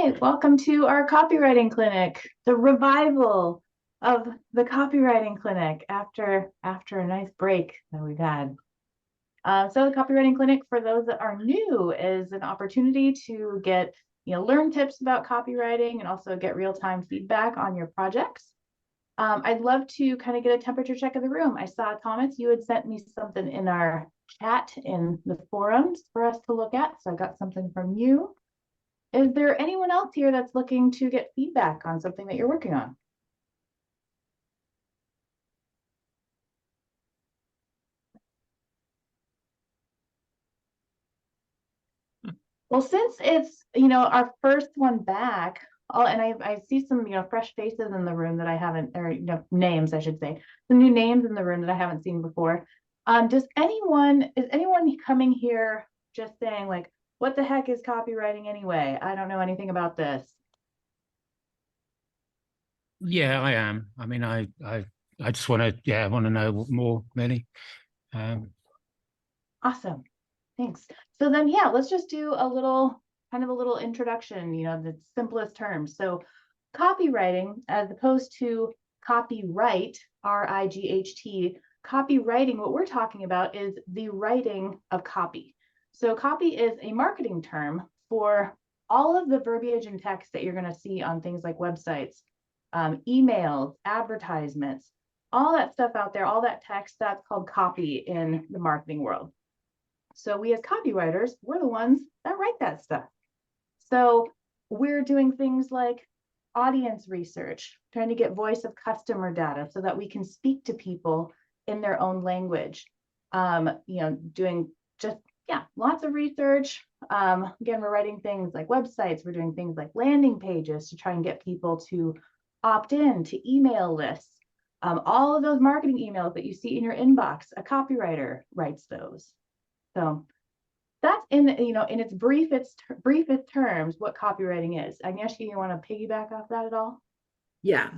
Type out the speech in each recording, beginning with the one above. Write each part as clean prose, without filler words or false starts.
right, welcome to our copywriting clinic, the revival of the copywriting clinic after a nice break that we've had. So the copywriting clinic, for those that are new, is an opportunity to get, learn tips about copywriting and also get real-time feedback on your projects. I'd love to kind of get a temperature check of the room. I saw, Thomas, you had sent me something in our chat in the forums for us to look at, so I got something from you. Is there anyone else here that's looking to get feedback on something that you're working on? Well, since it's, our first one back, and I see some, fresh faces in the room that I haven't, or, names, I should say, some new names in the room that I haven't seen before. Is anyone coming here just saying like, what the heck is copywriting anyway? I don't know anything about this. Yeah, I am. I mean, I just want to, I want to know more, really. Awesome. Thanks. So then, yeah, let's just do a little introduction, the simplest terms. So copywriting, as opposed to copyright, R-I-G-H-T, copywriting, what we're talking about is the writing of copy. So copy is a marketing term for all of the verbiage and text that you're going to see on things like websites, emails, advertisements, all that stuff out there, all that text, that's called copy in the marketing world. So we as copywriters, we're the ones that write that stuff. So we're doing things like audience research, trying to get voice of customer data so that we can speak to people in their own language. Doing just, lots of research. Again, we're writing things like websites. We're doing things like landing pages to try and get people to opt in to email lists. All of those marketing emails that you see in your inbox, a copywriter writes those. So that's in its briefest terms what copywriting is. Agnieszka, you want to piggyback off that at all? Yeah.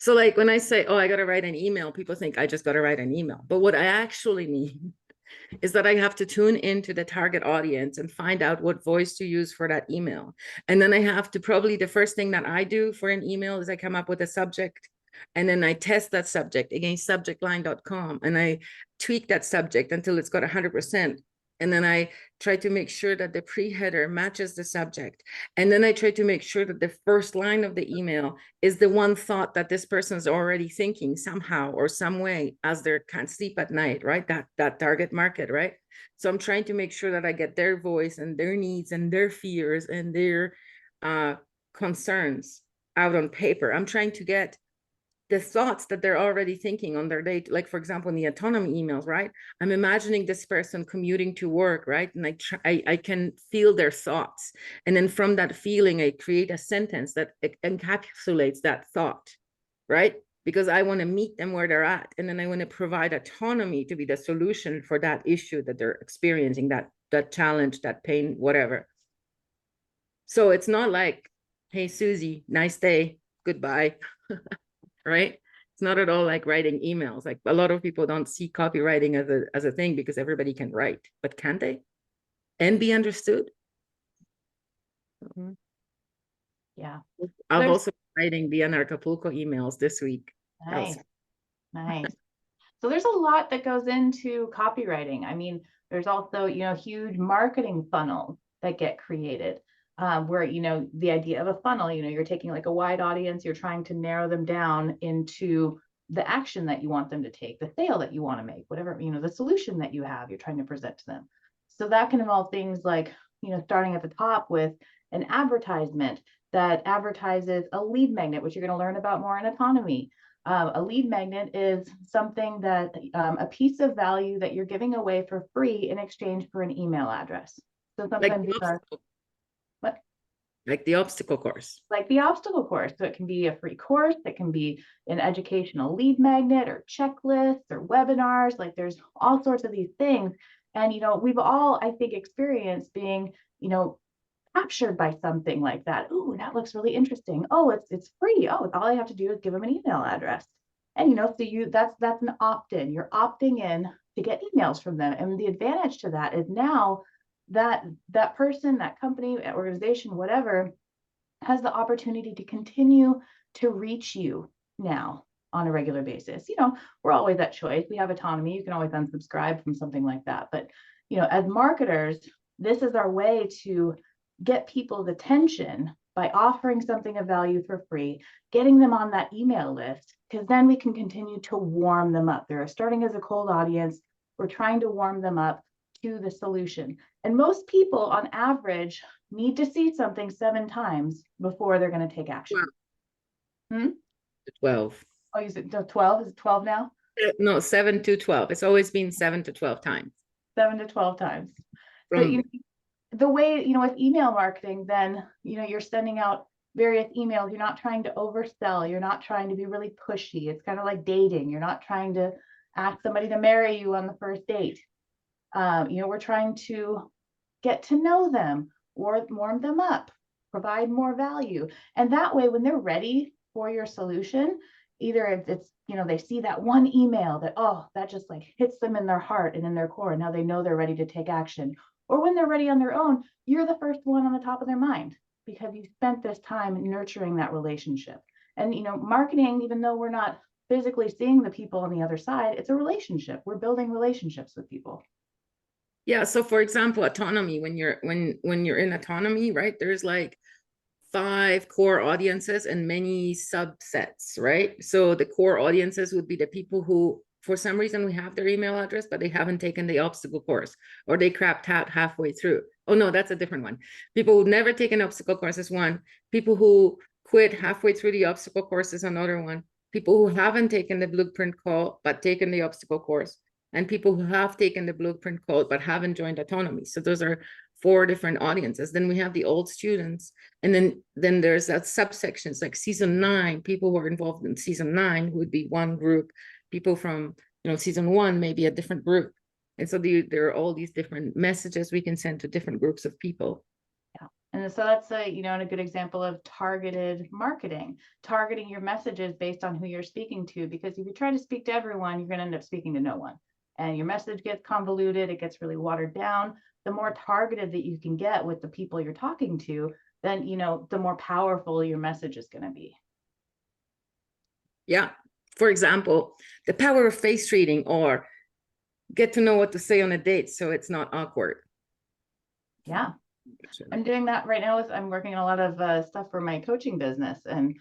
So like when I say, oh, I got to write an email, people think I just got to write an email. But what I actually mean is that I have to tune into the target audience and find out what voice to use for that email. And then I have to, probably the first thing that I do for an email is I come up with a subject, and then I test that subject against subjectline.com, and I tweak that subject until it's got 100%. And then I try to make sure that the pre-header matches the subject. And then I try to make sure that the first line of the email is the one thought that this person's already thinking somehow or some way as they can't sleep at night, right? That target market, right? So I'm trying to make sure that I get their voice and their needs and their fears and their concerns out on paper. I'm trying to get the thoughts that they're already thinking on their day, like for example, in the autonomy emails, right? I'm imagining this person commuting to work, right? And I can feel their thoughts. And then from that feeling, I create a sentence that encapsulates that thought, right? Because I want to meet them where they're at. And then I want to provide autonomy to be the solution for that issue that they're experiencing, that challenge, that pain, whatever. So it's not like, hey, Susie, nice day, goodbye. Right? It's not at all like writing emails. Like a lot of people don't see copywriting as a thing because everybody can write, but can they? And be understood? Mm-hmm. Yeah. I'm also writing the Acapulco emails this week. Nice. Nice. So there's a lot that goes into copywriting. I mean, there's also, huge marketing funnels that get created. Where, the idea of a funnel, you're taking like a wide audience, you're trying to narrow them down into the action that you want them to take, the sale that you want to make, whatever, the solution that you have, you're trying to present to them. So that can involve things like, starting at the top with an advertisement that advertises a lead magnet, which you're going to learn about more in autonomy. A lead magnet is something that a piece of value that you're giving away for free in exchange for an email address. So sometimes these are like the obstacle course. Like the obstacle course. So it can be a free course, it can be an educational lead magnet or checklists or webinars. Like there's all sorts of these things. And, we've all, I think, experienced being, captured by something like that. Ooh, that looks really interesting. Oh, it's free. Oh, all I have to do is give them an email address. And, so that's an opt-in. You're opting in to get emails from them. And the advantage to that is now that person, that company, organization, whatever, has the opportunity to continue to reach you now on a regular basis. You know, we're always at choice. We have autonomy. You can always unsubscribe from something like that. But, you know, as marketers, this is our way to get people's attention by offering something of value for free, getting them on that email list, because then we can continue to warm them up. They're starting as a cold audience. We're trying to warm them up to the solution. And most people on average need to see something 7 times before they're going to take action. Wow. 12. Oh, you said 12? Is it 12 now? No, 7 to 12. It's always been 7 to 12 times. 7 to 12 times. From, So, you know, the way, you know, with email marketing, then, you know, you're sending out various emails. You're not trying to oversell. You're not trying to be really pushy. It's kind of like dating. You're not trying to ask somebody to marry you on the first date. You know, we're trying to get to know them or warm them up, provide more value. And that way, when they're ready for your solution, either if it's, you know, they see that one email that, oh, that just like hits them in their heart and in their core, and now they know they're ready to take action. Or when they're ready on their own, you're the first one on the top of their mind because you spent this time nurturing that relationship. And, you know, marketing, even though we're not physically seeing the people on the other side, it's a relationship. We're building relationships with people. yeah. So for example, autonomy, when you're in autonomy, right? There's like 5 core audiences and many subsets, right? So the core audiences would be the people who, for some reason, we have their email address, but they haven't taken the obstacle course, or they crapped out halfway through. Oh no, that's a different one. People who've never taken obstacle course is one. People who quit halfway through the obstacle course is another one. People who haven't taken the blueprint call, but taken the obstacle course. And people who have taken the blueprint call, but haven't joined autonomy. So those are 4 different audiences. Then we have the old students. And then there's that subsections like season 9, people who are involved in season 9 would be one group. People from, you know, season 1, maybe a different group. And so there are all these different messages we can send to different groups of people. Yeah. And so that's a, you know, a good example of targeted marketing, targeting your messages based on who you're speaking to, because if you try to speak to everyone, you're going to end up speaking to no one. And your message gets convoluted, it gets really watered down. The more targeted that you can get with the people you're talking to, then, you know, the more powerful your message is going to be. Yeah. For example, the power of face reading, or get to know what to say on a date so it's not awkward. Yeah. I'm doing that right now. I'm working on a lot of stuff for my coaching business, and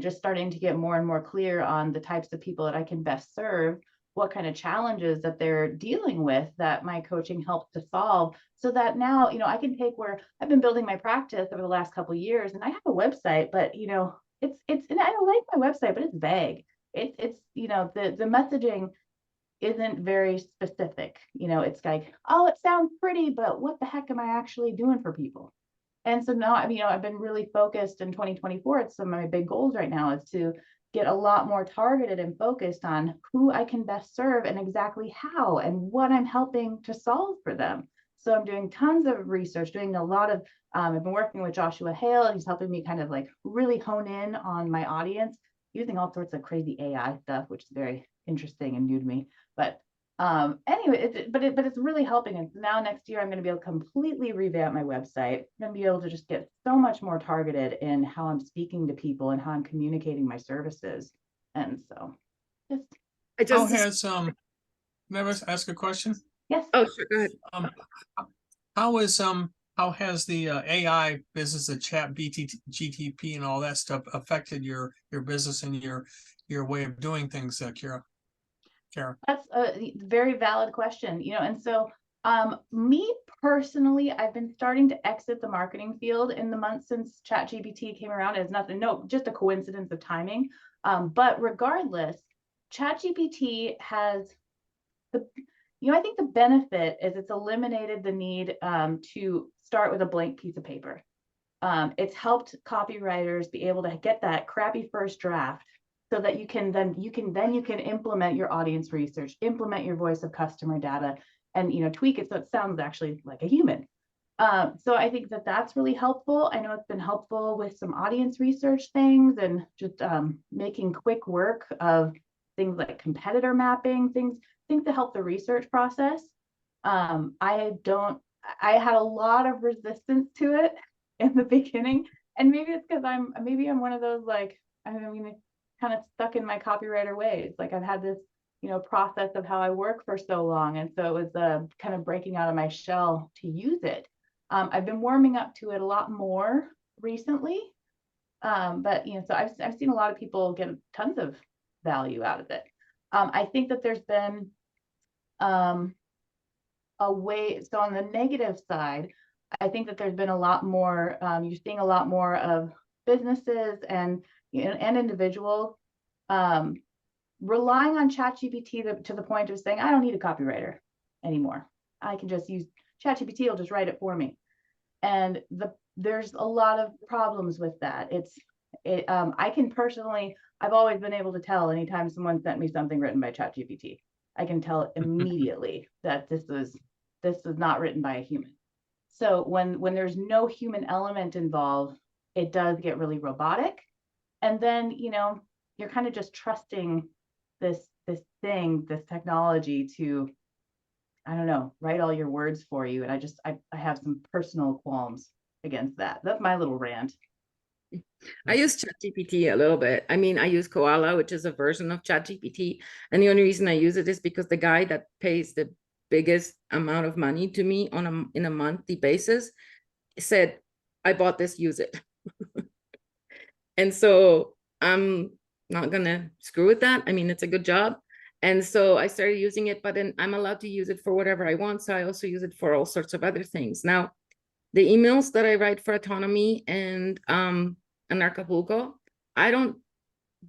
starting to get more and more clear on the types of people that I can best serve, what kind of challenges that they're dealing with that my coaching helps to solve, so that now, you know, I can take where I've been building my practice over the last couple of years, and I have a website, but, you know, it's and I like my website, but it's vague. It's you know, the messaging isn't very specific. You know, it's like, oh, it sounds pretty, but what the heck am I actually doing for people? And so now, you know, I've been really focused in 2024. It's some of my big goals right now is to get a lot more targeted and focused on who I can best serve and exactly how and what I'm helping to solve for them. So I'm doing tons of research, doing a lot of, I've been working with Joshua Hale, and he's helping me kind of like really hone in on my audience using all sorts of crazy AI stuff, which is very interesting and new to me. But anyway, but it's really helping. And now next year, I'm going to be able to completely revamp my website. I'm going to be able to just get so much more targeted in how I'm speaking to people and how I'm communicating my services. And so may I ask a question? Yes. Oh, sure, go ahead. How has the AI business, the chat GTP and all that stuff affected your business and your way of doing things, Kara? That's a very valid question, you know, and so me personally, I've been starting to exit the marketing field in the months since ChatGPT came around. It's nothing, no, just a coincidence of timing. But regardless, ChatGPT has I think the benefit is it's eliminated the need to start with a blank piece of paper. It's helped copywriters be able to get that crappy first draft, so that you can implement your audience research, implement your voice of customer data, and, you know, tweak it so it sounds actually like a human. So I think that that's really helpful. I know it's been helpful with some audience research things, and just making quick work of things like competitor mapping, things to help the research process. I had a lot of resistance to it in the beginning. And maybe it's because I'm one of those, like, I mean, kind of stuck in my copywriter ways. Like I've had this, process of how I work for so long. And so it was kind of breaking out of my shell to use it. I've been warming up to it a lot more recently. But so I've seen a lot of people get tons of value out of it. I think that there's been a way, so on the negative side, I think that there's been a lot more, you're seeing a lot more of businesses and individuals relying on ChatGPT to the point of saying, I don't need a copywriter anymore. I can just use ChatGPT, it'll just write it for me. And there's a lot of problems with that. I can personally, I've always been able to tell anytime someone sent me something written by ChatGPT. I can tell immediately that this was not written by a human. So when there's no human element involved, it does get really robotic. And then, you're kind of just trusting this technology to, I don't know, write all your words for you. And I have some personal qualms against that. That's my little rant. I use ChatGPT a little bit. I mean, I use Koala, which is a version of ChatGPT. And the only reason I use it is because the guy that pays the biggest amount of money to me in a monthly basis said, I bought this, use it. And so I'm not gonna screw with that. I mean, it's a good job. And so I started using it, but then I'm allowed to use it for whatever I want. So I also use it for all sorts of other things. Now, the emails that I write for Autonomy and Acapulco, I don't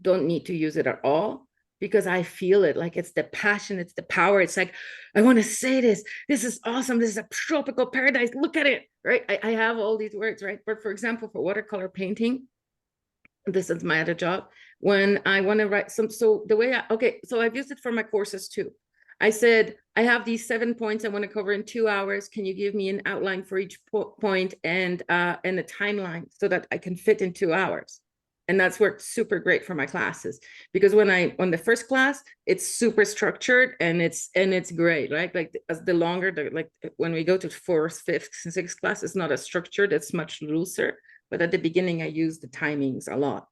need to use it at all, because I feel it. Like, it's the passion, it's the power. It's like, I want to say this is awesome, this is a tropical paradise, look at it, right? I have all these words, right? But for example, for watercolor painting, this is my other job, when I want to write so I've used it for my courses too. I said, I have these 7 points I want to cover in 2 hours. Can you give me an outline for each point and a timeline so that I can fit in 2 hours? And that's worked super great for my classes, because on the first class, it's super structured and it's great, right? Like, as the longer, when we go to 4th, 5th, and 6th class, it's not as structured, it's much looser. But at the beginning, I use the timings a lot.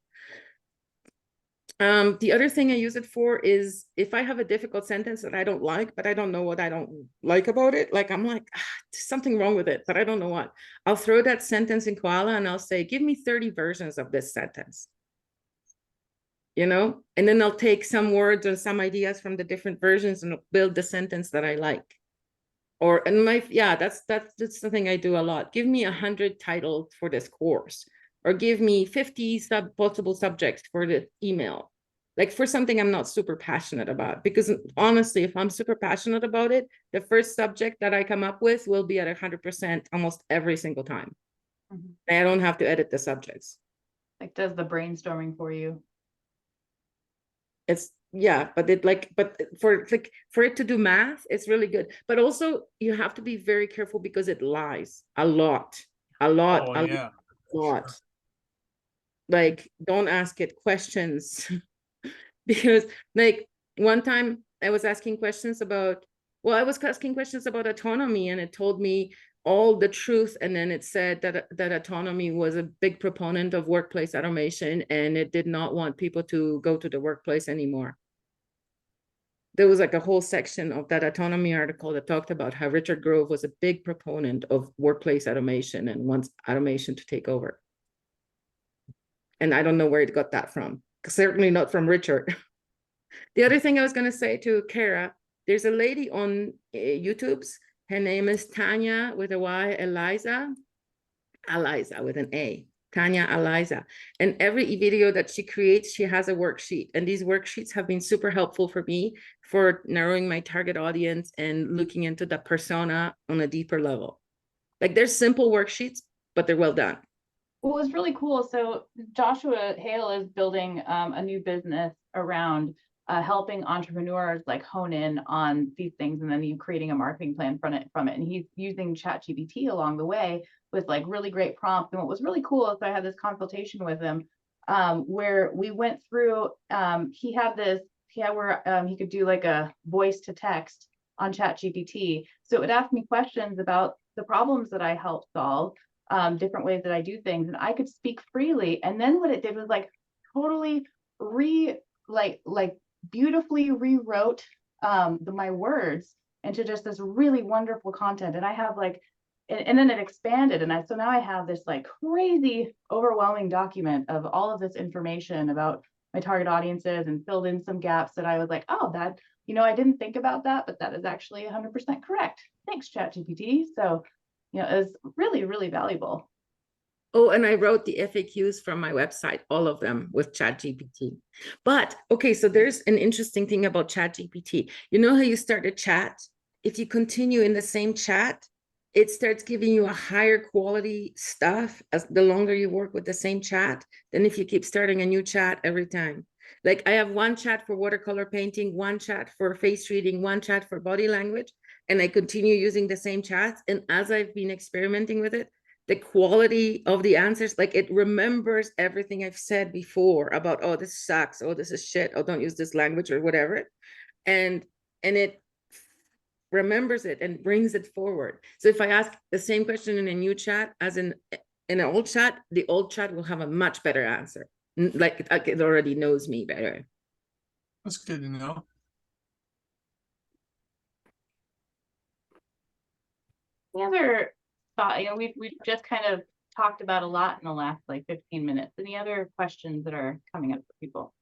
The other thing I use it for is if I have a difficult sentence that I don't like, but I don't know what I don't like about it. Like, I'm like, there's something wrong with it, but I don't know what. I'll throw that sentence in Koala and I'll say, give me 30 versions of this sentence. And then I'll take some words or some ideas from the different versions and build the sentence that I like. That's the thing I do a lot. Give me 100 titles for this course, or give me 50 possible subjects for the email, like for something I'm not super passionate about. Because honestly, if I'm super passionate about it, the first subject that I come up with will be at 100% almost every single time. Mm-hmm. I don't have to edit the subjects. Like, does the brainstorming for you? But for it to do math, it's really good. But also, you have to be very careful because it lies a lot. Sure. Like, don't ask it questions because, like, one time I was asking questions about autonomy, and it told me all the truth, and then it said that Autonomy was a big proponent of workplace automation, and it did not want people to go to the workplace anymore. There was like a whole section of that Autonomy article that talked about how Richard Grove was a big proponent of workplace automation and wants automation to take over. And I don't know where it got that from. Certainly not from Richard. The other thing I was going to say to Kara, there's a lady on YouTube's. Her name is Tanya with a Y, Eliza with an A, Tanya Eliza. And every video that she creates, she has a worksheet. And these worksheets have been super helpful for me for narrowing my target audience and looking into the persona on a deeper level. Like, they're simple worksheets, but they're well done. Well, it's really cool. So Joshua Hale is building a new business around helping entrepreneurs like hone in on these things, and then you creating a marketing plan from it. And he's using ChatGPT along the way with like really great prompts. And what was really cool is I had this consultation with him where we went through, he could do like a voice to text on ChatGPT. So it would ask me questions about the problems that I helped solve. different ways that I do things, and I could speak freely. And then what it did was like totally beautifully rewrote my words into just this really wonderful content. And I have like, and then it expanded, and so now I have this like crazy overwhelming document of all of this information about my target audiences, and filled in some gaps that I was like, oh, that, I didn't think about that, but that is actually 100% correct. Thanks, ChatGPT. So, it was really, really valuable. Oh, and I wrote the FAQs from my website, all of them with ChatGPT. But okay, so there's an interesting thing about ChatGPT. You know how you start a chat? If you continue in the same chat, it starts giving you a higher quality stuff as the longer you work with the same chat than if you keep starting a new chat every time. Like I have one chat for watercolor painting, one chat for face reading, one chat for body language, and I continue using the same chats. And as I've been experimenting with it, the quality of the answers, like it remembers everything I've said before about, oh, this sucks, oh, this is shit, oh, don't use this language or whatever. And it remembers it and brings it forward. So if I ask the same question in a new chat as in an old chat, the old chat will have a much better answer. Like it already knows me better. That's good to know. The other thought, we've just kind of talked about a lot in the last like 15 minutes. Any other questions that are coming up for people?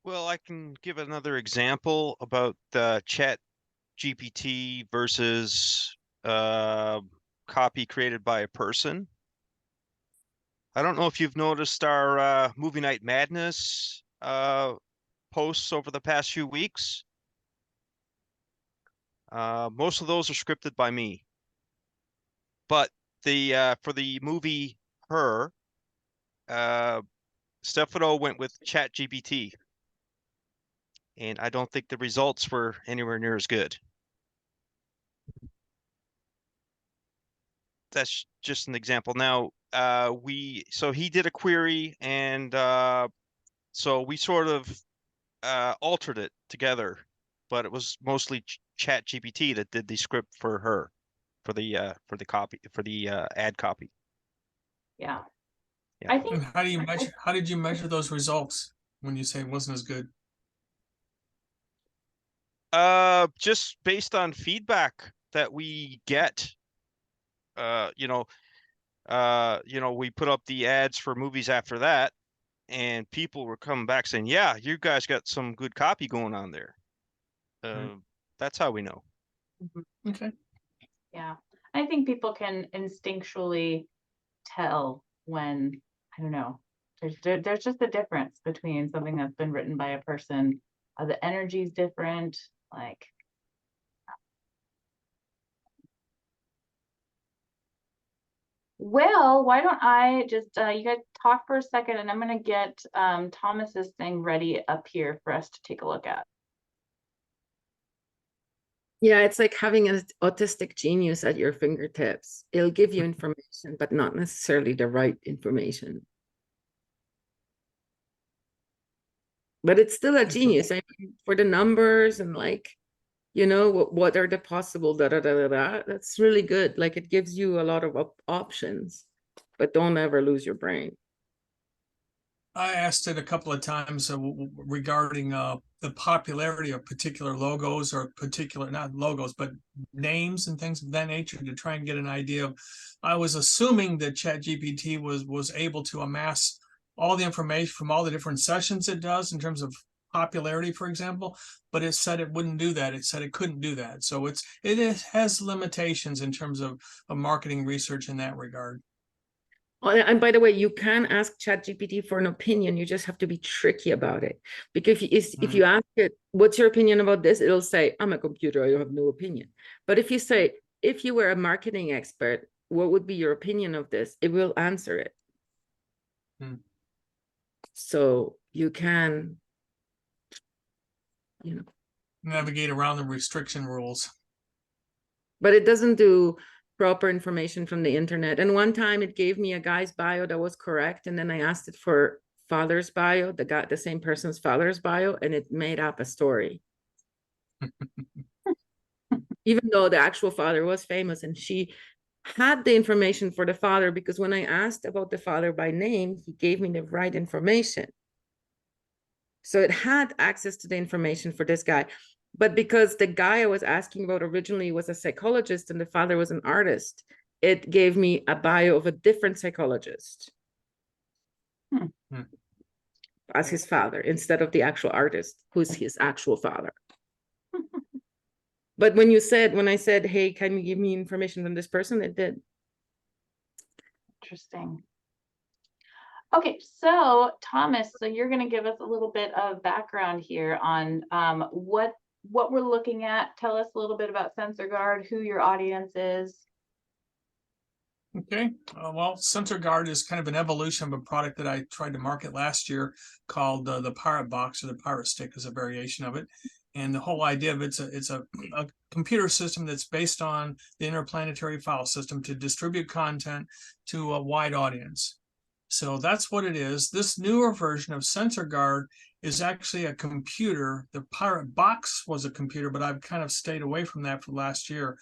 Well, I can give another example about the Chat GPT versus copy created by a person. I don't know if you've noticed our Movie Night Madness posts over the past few weeks. Most of those are scripted by me. But for the movie Her, Stefano went with ChatGPT. And I don't think the results were anywhere near as good. That's just an example. Now, so he did a query, and so we sort of altered it together, but it was mostly ChatGPT that did the script for Her, for the copy, for the ad copy. Yeah. Yeah. I think, And how did you measure those results when you say it wasn't as good? Just based on feedback that we get. We put up the ads for movies after that, and people were coming back saying, yeah, you guys got some good copy going on there. That's how we know. Okay. yeah, I think people can instinctually tell when, I don't know, there's just a difference between something that's been written by a person. The energy is different. Like, well, why don't I just, you guys talk for a second, and I'm going to get Thomas's thing ready up here for us to take a look at. Yeah, it's like having an autistic genius at your fingertips. It'll give you information, but not necessarily the right information. But it's still a genius. I mean, for the numbers and like, what are the possible that's really good. Like it gives you a lot of options, but don't ever lose your brain. I asked it a couple of times regarding the popularity of particular logos, or not logos, but names and things of that nature, to try and get an idea of. I was assuming that ChatGPT was able to amass all the information from all the different sessions it does in terms of popularity, for example, but it said it wouldn't do that. It said it couldn't do that. So it has limitations in terms of marketing research in that regard. Oh, and by the way, you can ask ChatGPT for an opinion. You just have to be tricky about it. Because if you ask it, what's your opinion about this? It'll say, I'm a computer, I have no opinion. But if you say, if you were a marketing expert, what would be your opinion of this? It will answer it. So you can, navigate around the restriction rules. But it doesn't do proper information from the internet. And one time it gave me a guy's bio that was correct, and then I asked it for father's bio, the same person's father's bio, and it made up a story. even though the actual father was famous, and she had the information for the father, because when I asked about the father by name, he gave me the right information. So it had access to the information for this guy. But because the guy I was asking about originally was a psychologist and the father was an artist, it gave me a bio of a different psychologist as his father, instead of the actual artist, who's his actual father. But when I said, hey, can you give me information from this person? It did. Interesting. Okay, so Thomas, so you're going to give us a little bit of background here on what we're looking at. Tell us a little bit about SensorGuard, who your audience is. Okay, well, SensorGuard is kind of an evolution of a product that I tried to market last year called the Pirate Box, or the Pirate Stick is a variation of it. And the whole idea of it's a computer system that's based on the interplanetary file system to distribute content to a wide audience. So that's what it is. This newer version of SensorGuard is actually a computer. The Pirate Box was a computer, but I've kind of stayed away from that for last year.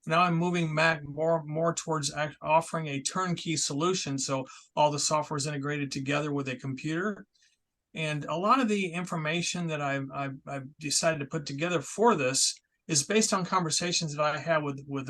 Now I'm moving back more towards offering a turnkey solution. So all the software is integrated together with a computer. And a lot of the information that I've decided to put together for this is based on conversations that I had with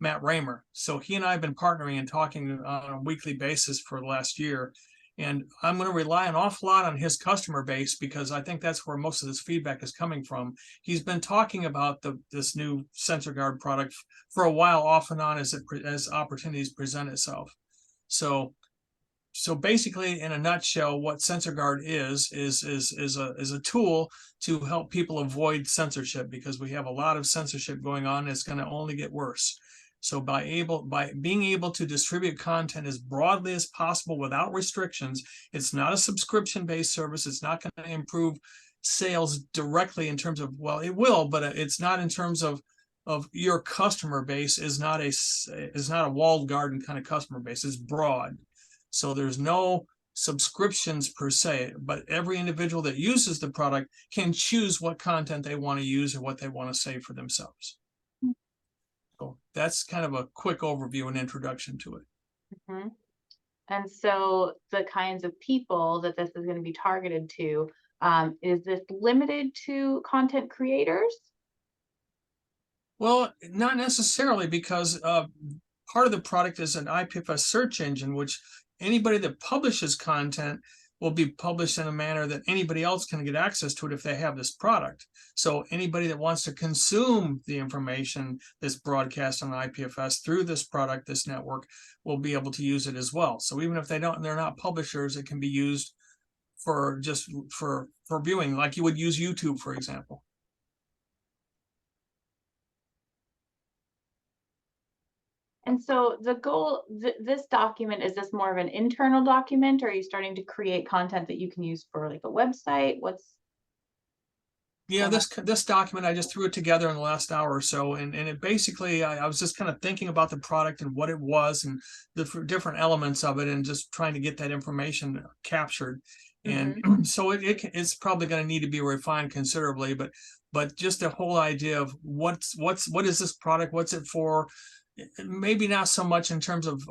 Matt Raymer. So he and I have been partnering and talking on a weekly basis for the last year. And I'm going to rely an awful lot on his customer base, because I think that's where most of this feedback is coming from. He's been talking about this new SensorGuard product for a while, off and on, as opportunities present itself. So basically, in a nutshell, what SensorGuard is a tool to help people avoid censorship, because we have a lot of censorship going on. And it's going to only get worse. So by being able to distribute content as broadly as possible without restrictions, it's not a subscription-based service. It's not going to improve sales directly in terms of, well, it will, but it's not in terms of your customer base is not a walled garden kind of customer base. It's broad. So there's no subscriptions per se, but every individual that uses the product can choose what content they want to use or what they want to save for themselves. So that's kind of a quick overview and introduction to it. Mm-hmm. And so the kinds of people that this is going to be targeted to, is this limited to content creators? Well, not necessarily, because part of the product is an IPFS search engine, which anybody that publishes content will be published in a manner that anybody else can get access to it if they have this product. So anybody that wants to consume the information that's broadcast on IPFS through this product, this network, will be able to use it as well. So even if they're not publishers, it can be used for viewing, like you would use YouTube, for example. And so the goal, this document, is this more of an internal document, or are you starting to create content that you can use for like a website? Yeah, this document, I just threw it together in the last hour or so, and it basically, I was just kind of thinking about the product and what it was and the different elements of it, and just trying to get that information captured. And so it's probably going to need to be refined considerably, but just the whole idea of what is this product, what's it for? Maybe not so much in terms of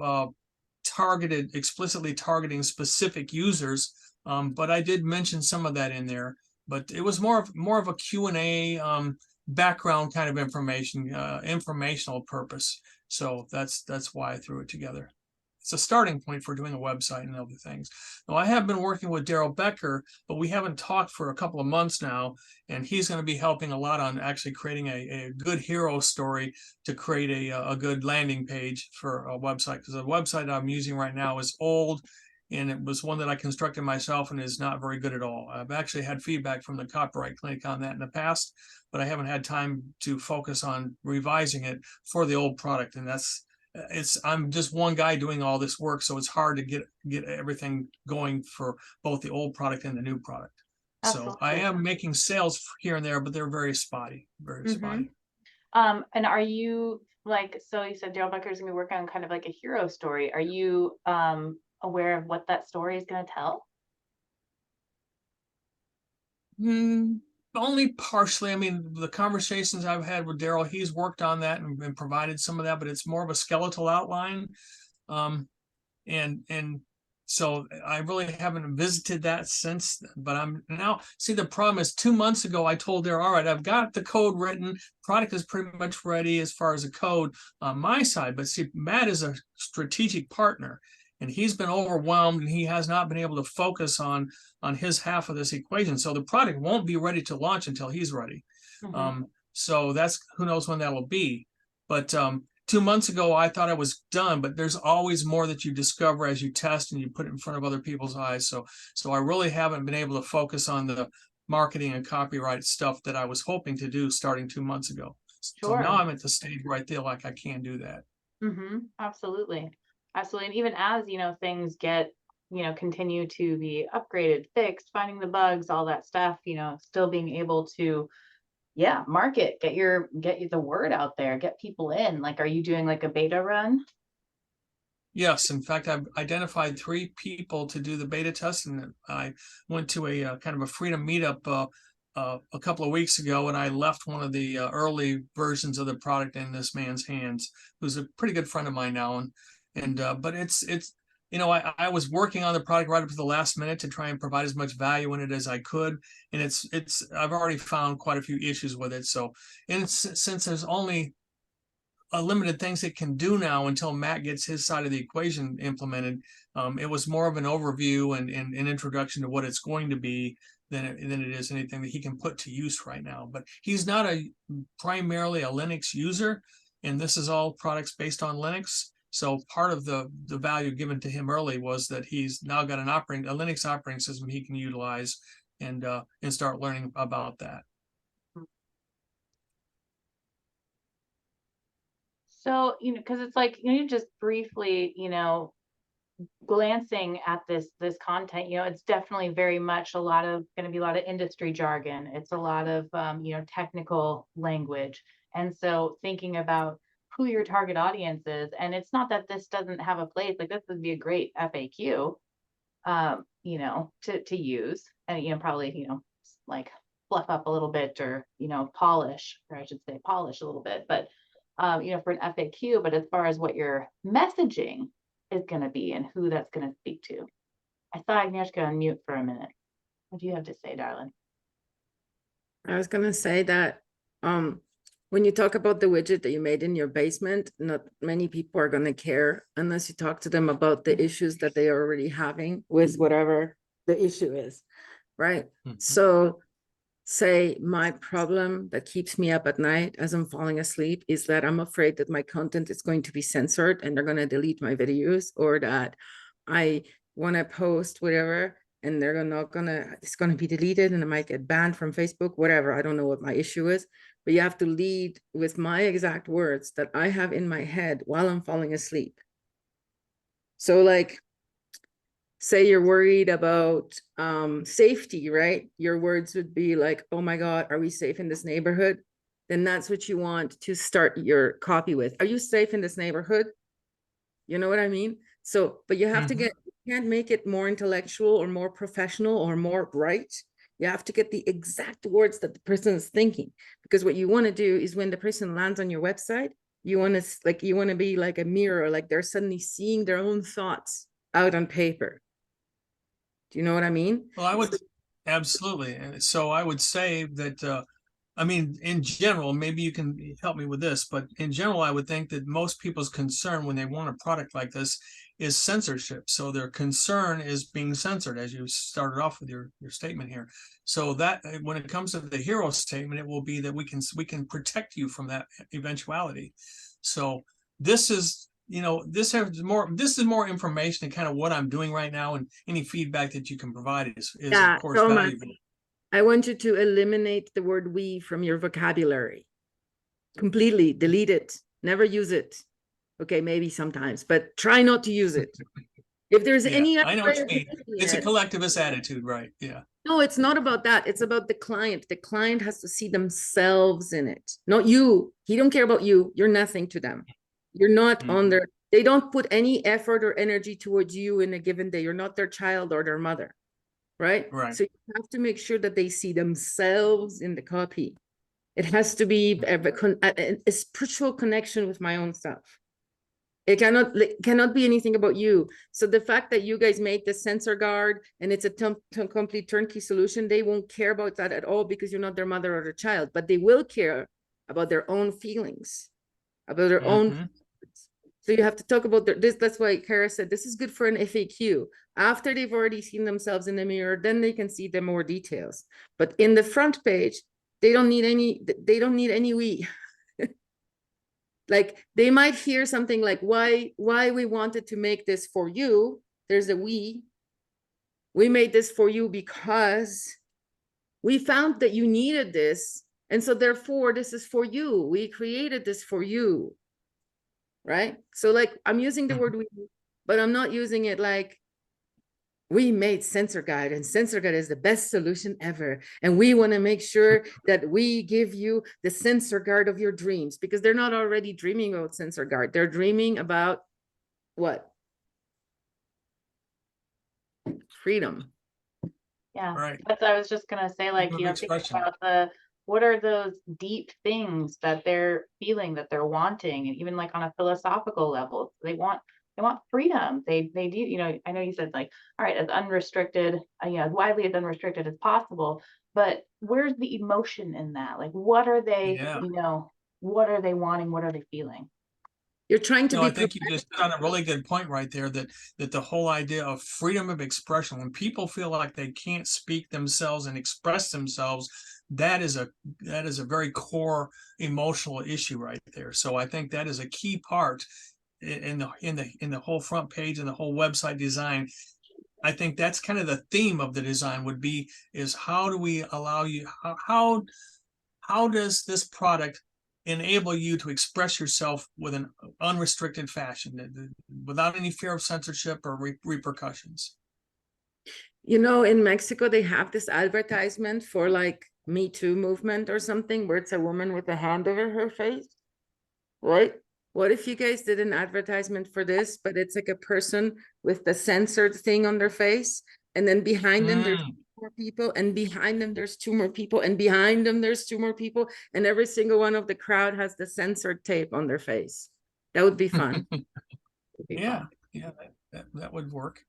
explicitly targeting specific users, but I did mention some of that in there. But it was more of a Q&A background kind of information, informational purpose. So that's why I threw it together. It's a starting point for doing a website and other things. Now, I have been working with Daryl Becker, but we haven't talked for a couple of months now, and he's going to be helping a lot on actually creating a good hero story to create a good landing page for a website, because the website I'm using right now is old, and it was one that I constructed myself and is not very good at all. I've actually had feedback from the Copyright Clinic on that in the past, but I haven't had time to focus on revising it for the old product, and I'm just one guy doing all this work, so it's hard to get everything going for both the old product and the new product. Absolutely. So I am making sales here and there, but they're very spotty, spotty. And are you so you said Daryl Becker is going to be working on kind of like a hero story. Are you aware of what that story is going to tell? Only partially. I mean, the conversations I've had with Daryl, he's worked on that and provided some of that, but it's more of a skeletal outline. And so I really haven't visited that since, but I'm now, see, the problem is 2 months ago, I told Daryl, all right, I've got the code written, product is pretty much ready as far as the code on my side, but see, Matt is a strategic partner and he's been overwhelmed and he has not been able to focus on his half of this equation. So the product won't be ready to launch until he's ready. So that's, who knows when that will be. But 2 months ago, I thought I was done, but there's always more that you discover as you test and you put it in front of other people's eyes. So I really haven't been able to focus on the marketing and copyright stuff that I was hoping to do starting 2 months ago. So Sure. now I'm at the stage where I feel like I can do that. Absolutely. Absolutely. And even as, things get, continue to be upgraded, fixed, finding the bugs, all that stuff, still being able to, market, get you the word out there, get people in. Like, are you doing like a beta run? Yes, in fact, I've identified 3 people to do the beta test, and I went to a kind of a freedom meetup a couple of weeks ago, and I left one of the early versions of the product in this man's hands, who's a pretty good friend of mine now. But it's I was working on the product right up to the last minute to try and provide as much value in it as I could, and I've already found quite a few issues with it. So, and since there's only limited things it can do now until Matt gets his side of the equation implemented. It was more of an overview and an introduction to what it's going to be than it is anything that he can put to use right now. But he's not primarily a Linux user, and this is all products based on Linux. So part of the value given to him early was that he's now got a Linux operating system he can utilize and start learning about that. So, because it's like, you just briefly, glancing at this content, it's definitely very much going to be a lot of industry jargon. It's a lot of, technical language. And so thinking about who your target audience is, and it's not that this doesn't have a place, like this would be a great FAQ, to use and, probably, like fluff up a little bit or, polish, or I should say polish a little bit, but for an FAQ, but as far as what your messaging is going to be and who that's going to speak to. I saw Agnieszka on mute for a minute. What do you have to say, darling? I was going to say that when you talk about the widget that you made in your basement, not many people are going to care unless you talk to them about the issues that they are already having with whatever the issue is, right? So say my problem that keeps me up at night as I'm falling asleep is that I'm afraid that my content is going to be censored and they're going to delete my videos, or that I want to post whatever and they're not gonna, it's going to be deleted and I might get banned from Facebook, whatever. I don't know what my issue is, but you have to lead with my exact words that I have in my head while I'm falling asleep. So like, say you're worried about safety, right? Your words would be like, oh my God, are we safe in this neighborhood? Then that's what you want to start your copy with. Are you safe in this neighborhood? You know what I mean? So, but you have to get, you can't make it more intellectual or more professional or more right. You have to get the exact words that the person is thinking, because what you want to do is when the person lands on your website, you want to be like a mirror, like they're suddenly seeing their own thoughts out on paper. Do you know what I mean? Well, I would absolutely. And so I would say that, I mean, in general, maybe you can help me with this, but in general, I would think that most people's concern when they want a product like this is censorship. So their concern is being censored, as you started off with your statement here. So that when it comes to the hero statement, it will be that we can protect you from that eventuality. So this is, this is more information and kind of what I'm doing right now, and any feedback that you can provide is of course valuable. I want you to eliminate the word we from your vocabulary. Completely delete it. Never use it. Okay, maybe sometimes, but try not to use it. If there's any other, I know what you mean. It's a collectivist attitude, right? Yeah. No, it's not about that. It's about the client. The client has to see themselves in it, not you. He don't care about you. You're nothing to them. You're not on their, they don't put any effort or energy towards you in a given day. You're not their child or their mother. right? Right. So you have to make sure that they see themselves in the copy. It has to be a spiritual connection with my own stuff. It cannot be anything about you. So the fact that you guys made the censor guard and it's a complete turnkey solution, they won't care about that at all because you're not their mother or their child, but they will care about their own feelings, about their own. So you have to talk about this. That's why Kara said this is good for an FAQ. After they've already seen themselves in the mirror, then they can see the more details. But in the front page, they don't need any we. Like they might hear something like why we wanted to make this for you. There's a we made this for you because we found that you needed this. And so therefore this is for you. We created this for you. Right? So like I'm using the word we, but I'm not using it like we made Censor Guide and Censor Guide is the best solution ever. And we want to make sure that we give you the Censor Guard of your dreams because they're not already dreaming about Censor Guard. They're dreaming about what? Freedom. Yeah, Right. that's what I was just gonna say, like, Freedom you of know, think expression. about what are those deep things that they're feeling, that they're wanting, and even like on a philosophical level, they want freedom. They do, you know, I know you said like, all right, as unrestricted, you know, as widely as unrestricted as possible, but where's the emotion in that? Like, what are they, Yeah. you know, what are they wanting? What are they feeling? You're trying to No, be I think you just hit on a really good point right there, that the whole idea of freedom of expression, when people feel like they can't speak themselves and express themselves, that is a very core emotional issue right there. So I think that is a key part in the whole front page and the whole website design. I think that's kind of the theme of the design would be, is how do we allow you, how does this product enable you to express yourself with an unrestricted fashion without any fear of censorship or repercussions? You know, in Mexico, they have this advertisement for like Me Too movement or something where it's a woman with a hand over her face, right? What if you guys did an advertisement for this, but it's like a person with the censored thing on their face, and then behind them there's more people, and behind them there's two more people, and behind them there's two more people, and every single one of the crowd has the censored tape on their face. That would be fun. Yeah, yeah, that would work.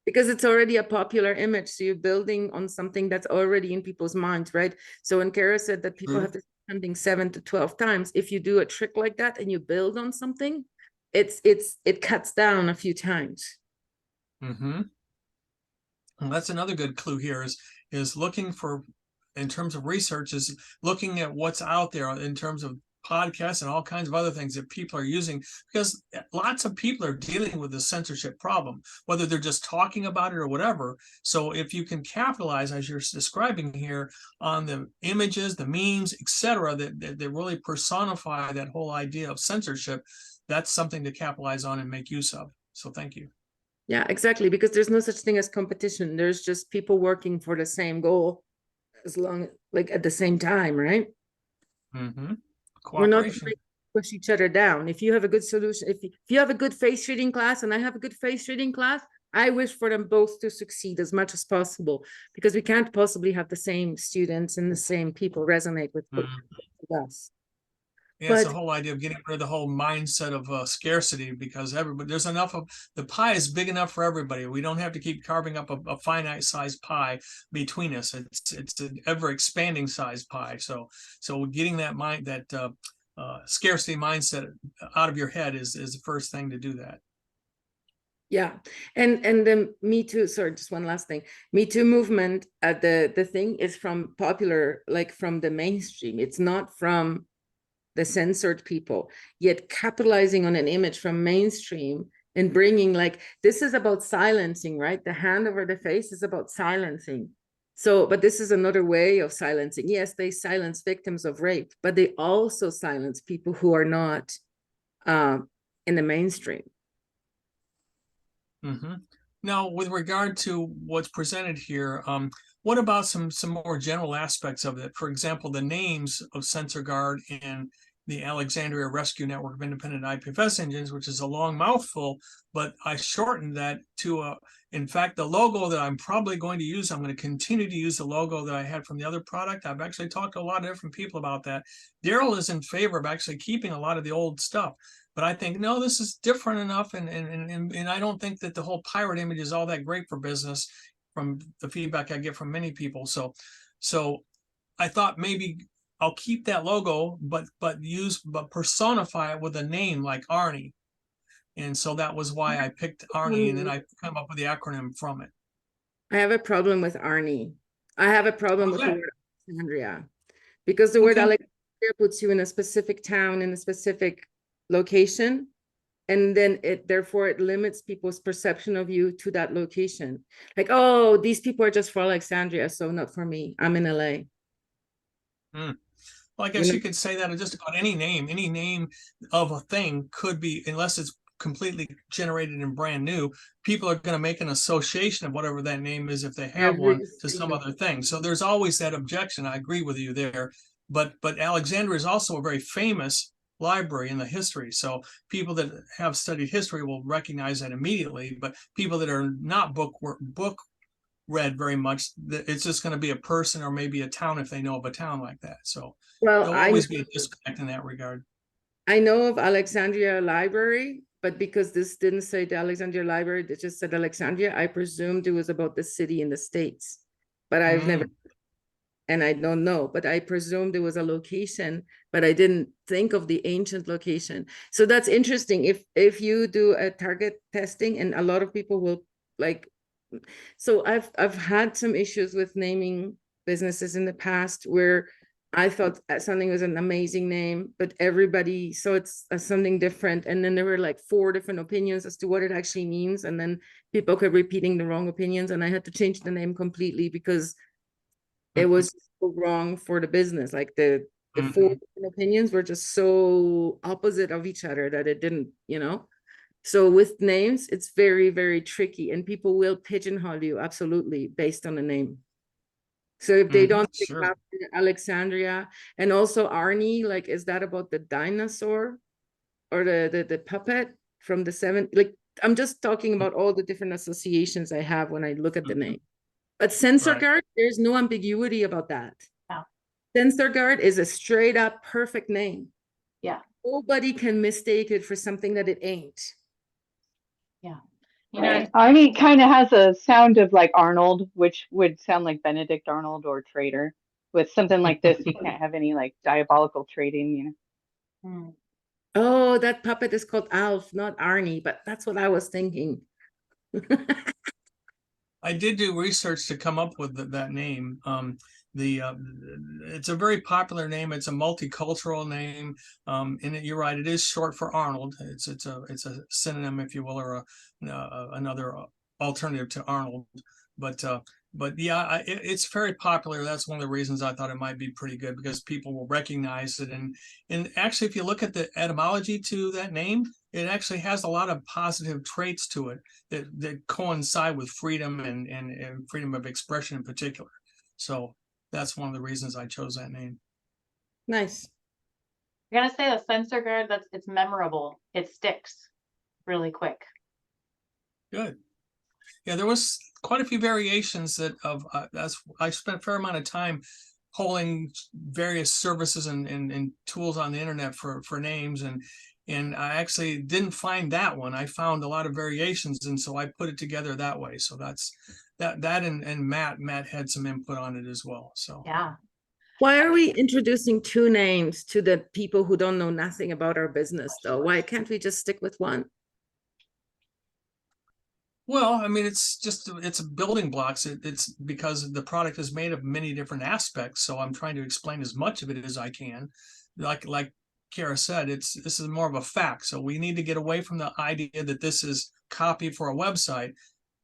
Because it's already a popular image. So you're building on something that's already in people's minds, right? So when Kara said that people have to say something 7 to 12 times, if you do a trick like that and you build on something, it cuts down a few times. Well, that's another good clue here is looking for, in terms of research, is looking at what's out there in terms of podcasts and all kinds of other things that people are using, because lots of people are dealing with the censorship problem, whether they're just talking about it or whatever. So if you can capitalize, as you're describing here, on the images, the memes, etc., that really personify that whole idea of censorship, that's something to capitalize on and make use of. So thank you. Yeah, exactly. Because there's no such thing as competition. There's just people working for the same goal, as long like at the same time, right? We're not trying to push each other down. If you have a good solution, if you have a good face reading class and I have a good face reading class, I wish for them both to succeed as much as possible, because we can't possibly have the same students and the same people resonate with us. Yeah, it's the whole idea of getting rid of the whole mindset of scarcity, because everybody, there's enough of, the pie is big enough for everybody. We don't have to keep carving up a finite sized pie between us. It's an ever expanding sized pie. So getting that scarcity mindset out of your head is the first thing to do that. Yeah, and the Me Too, sorry, just one last thing. Me Too movement, the thing is from popular, like from the mainstream. It's not from the censored people, yet capitalizing on an image from mainstream and bringing, like, this is about silencing, right? The hand over the face is about silencing. So, but this is another way of silencing. Yes, they silence victims of rape, but they also silence people who are not in the mainstream. Now, with regard to what's presented here, what about some more general aspects of it? For example, the names of Censor Guard the Alexandria Rescue Network of Independent IPFS Engines, which is a long mouthful, but I shortened that to in fact, the logo that I'm probably going to use, I'm going to continue to use the logo that I had from the other product. I've actually talked to a lot of different people about that. Daryl is in favor of actually keeping a lot of the old stuff. But I think, no, this is different enough. And I don't think that the whole pirate image is all that great for business from the feedback I get from many people. So I thought maybe I'll keep that logo, but personify it with a name like Arnie. And so that was why I picked Arnie, and then I come up with the acronym from it. I have a problem with Arnie. I have a problem with the Okay. word Alexandria, because the word Okay. Alexandria puts you in a specific town, in a specific location, and then therefore it limits people's perception of you to that location. Like, oh, these people are just for Alexandria, so not for me. I'm in LA. Well, I guess you could say that of just about any name of a thing could be, unless it's completely generated and brand new, people are going to make an association of whatever that name is, if they have one, to some other thing. So there's always that objection. I agree with you there. But Alexandria is also a very famous library in the history. So people that have studied history will recognize that immediately. But people that are not book read very much, it's just going to be a person or maybe a town if they know of a town like that. So there'll always be a disconnect in that regard. I know of Alexandria Library, but because this didn't say the Alexandria Library, it just said Alexandria, I presumed it was about the city in the States. But I've never, and I don't know, but I presumed it was a location, but I didn't think of the ancient location. So that's interesting. If you do a target testing, and a lot of people will like, so I've had some issues with naming businesses in the past where I thought something was an amazing name, but everybody saw it's something different. And then there were like 4 different opinions as to what it actually means. And then people kept repeating the wrong opinions, and I had to change the name completely because it was so wrong for the business. Like the 4 different opinions were just so opposite of each other that it didn't, So with names, it's very, very tricky, and people will pigeonhole you absolutely based on a name. So if they don't think about Alexandria, and also Arnie, like, is that about the dinosaur or the puppet from the 7? Like, I'm just talking about all the different associations I have when I look at the name. But Sensor Guard, there's no ambiguity about that. Yeah. Sensor Guard is a straight up perfect name. Yeah. Nobody can mistake it for something that it ain't. Yeah. Arnie kind of has a sound of like Arnold, which would sound like Benedict Arnold or Trader. With something like this, you can't have any like diabolical trading, Oh, that puppet is called Alf, not Arnie, but that's what I was thinking. I did do research to come up with that name. It's a very popular name. It's a multicultural name. And you're right, it is short for Arnold. It's a synonym, if you will, or another alternative to Arnold. But yeah, it's very popular. That's one of the reasons I thought it might be pretty good, because people will recognize it. And actually, if you look at the etymology to that name, it actually has a lot of positive traits to it that coincide with freedom and freedom of expression in particular. So that's one of the reasons I chose that name. Nice. I gotta say, the Sensor Guard, it's memorable. It sticks really quick. Good. Yeah, there was quite a few variations I spent a fair amount of time polling various services and tools on the internet for names, and I actually didn't find that one. I found a lot of variations, and so I put it together that way. So that's that and Matt had some input on it as well. So yeah. Why are we introducing 2 names to the people who don't know nothing about our business, though? Why can't we just stick with one? Well, I mean, it's building blocks. It's because the product is made of many different aspects. So I'm trying to explain as much of it as I can. Like Kara said, this is more of a fact. So we need to get away from the idea that this is copy for a website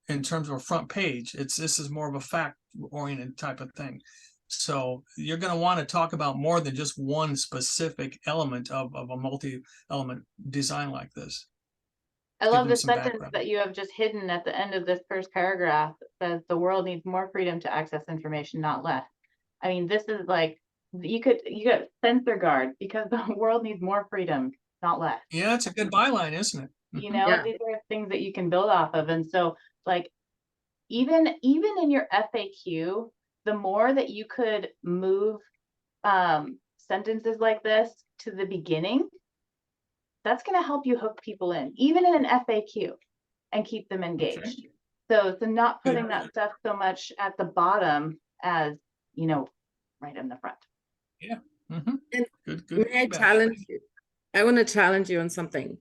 in terms of a front page. This is more of a fact-oriented type of thing. So you're going to want to talk about more than just one specific element of a multi-element design like this. I love the sentence that you have just hidden at the end of this first paragraph that says the world needs more freedom to access information, not less. I mean, this is like You could censor guard, because the world needs more freedom, not less. Yeah, it's a good byline, isn't it? You Mhm. know, Yeah. these are things that you can build off of. And so like even in your FAQ, the more that you could move sentences like this to the beginning, that's going to help you hook people in, even in an FAQ, and keep them engaged. So not putting that stuff so much at the bottom as, you know, right in the front. Yeah. Mhm. And Good May I feedback. challenge you? I want to challenge you on something.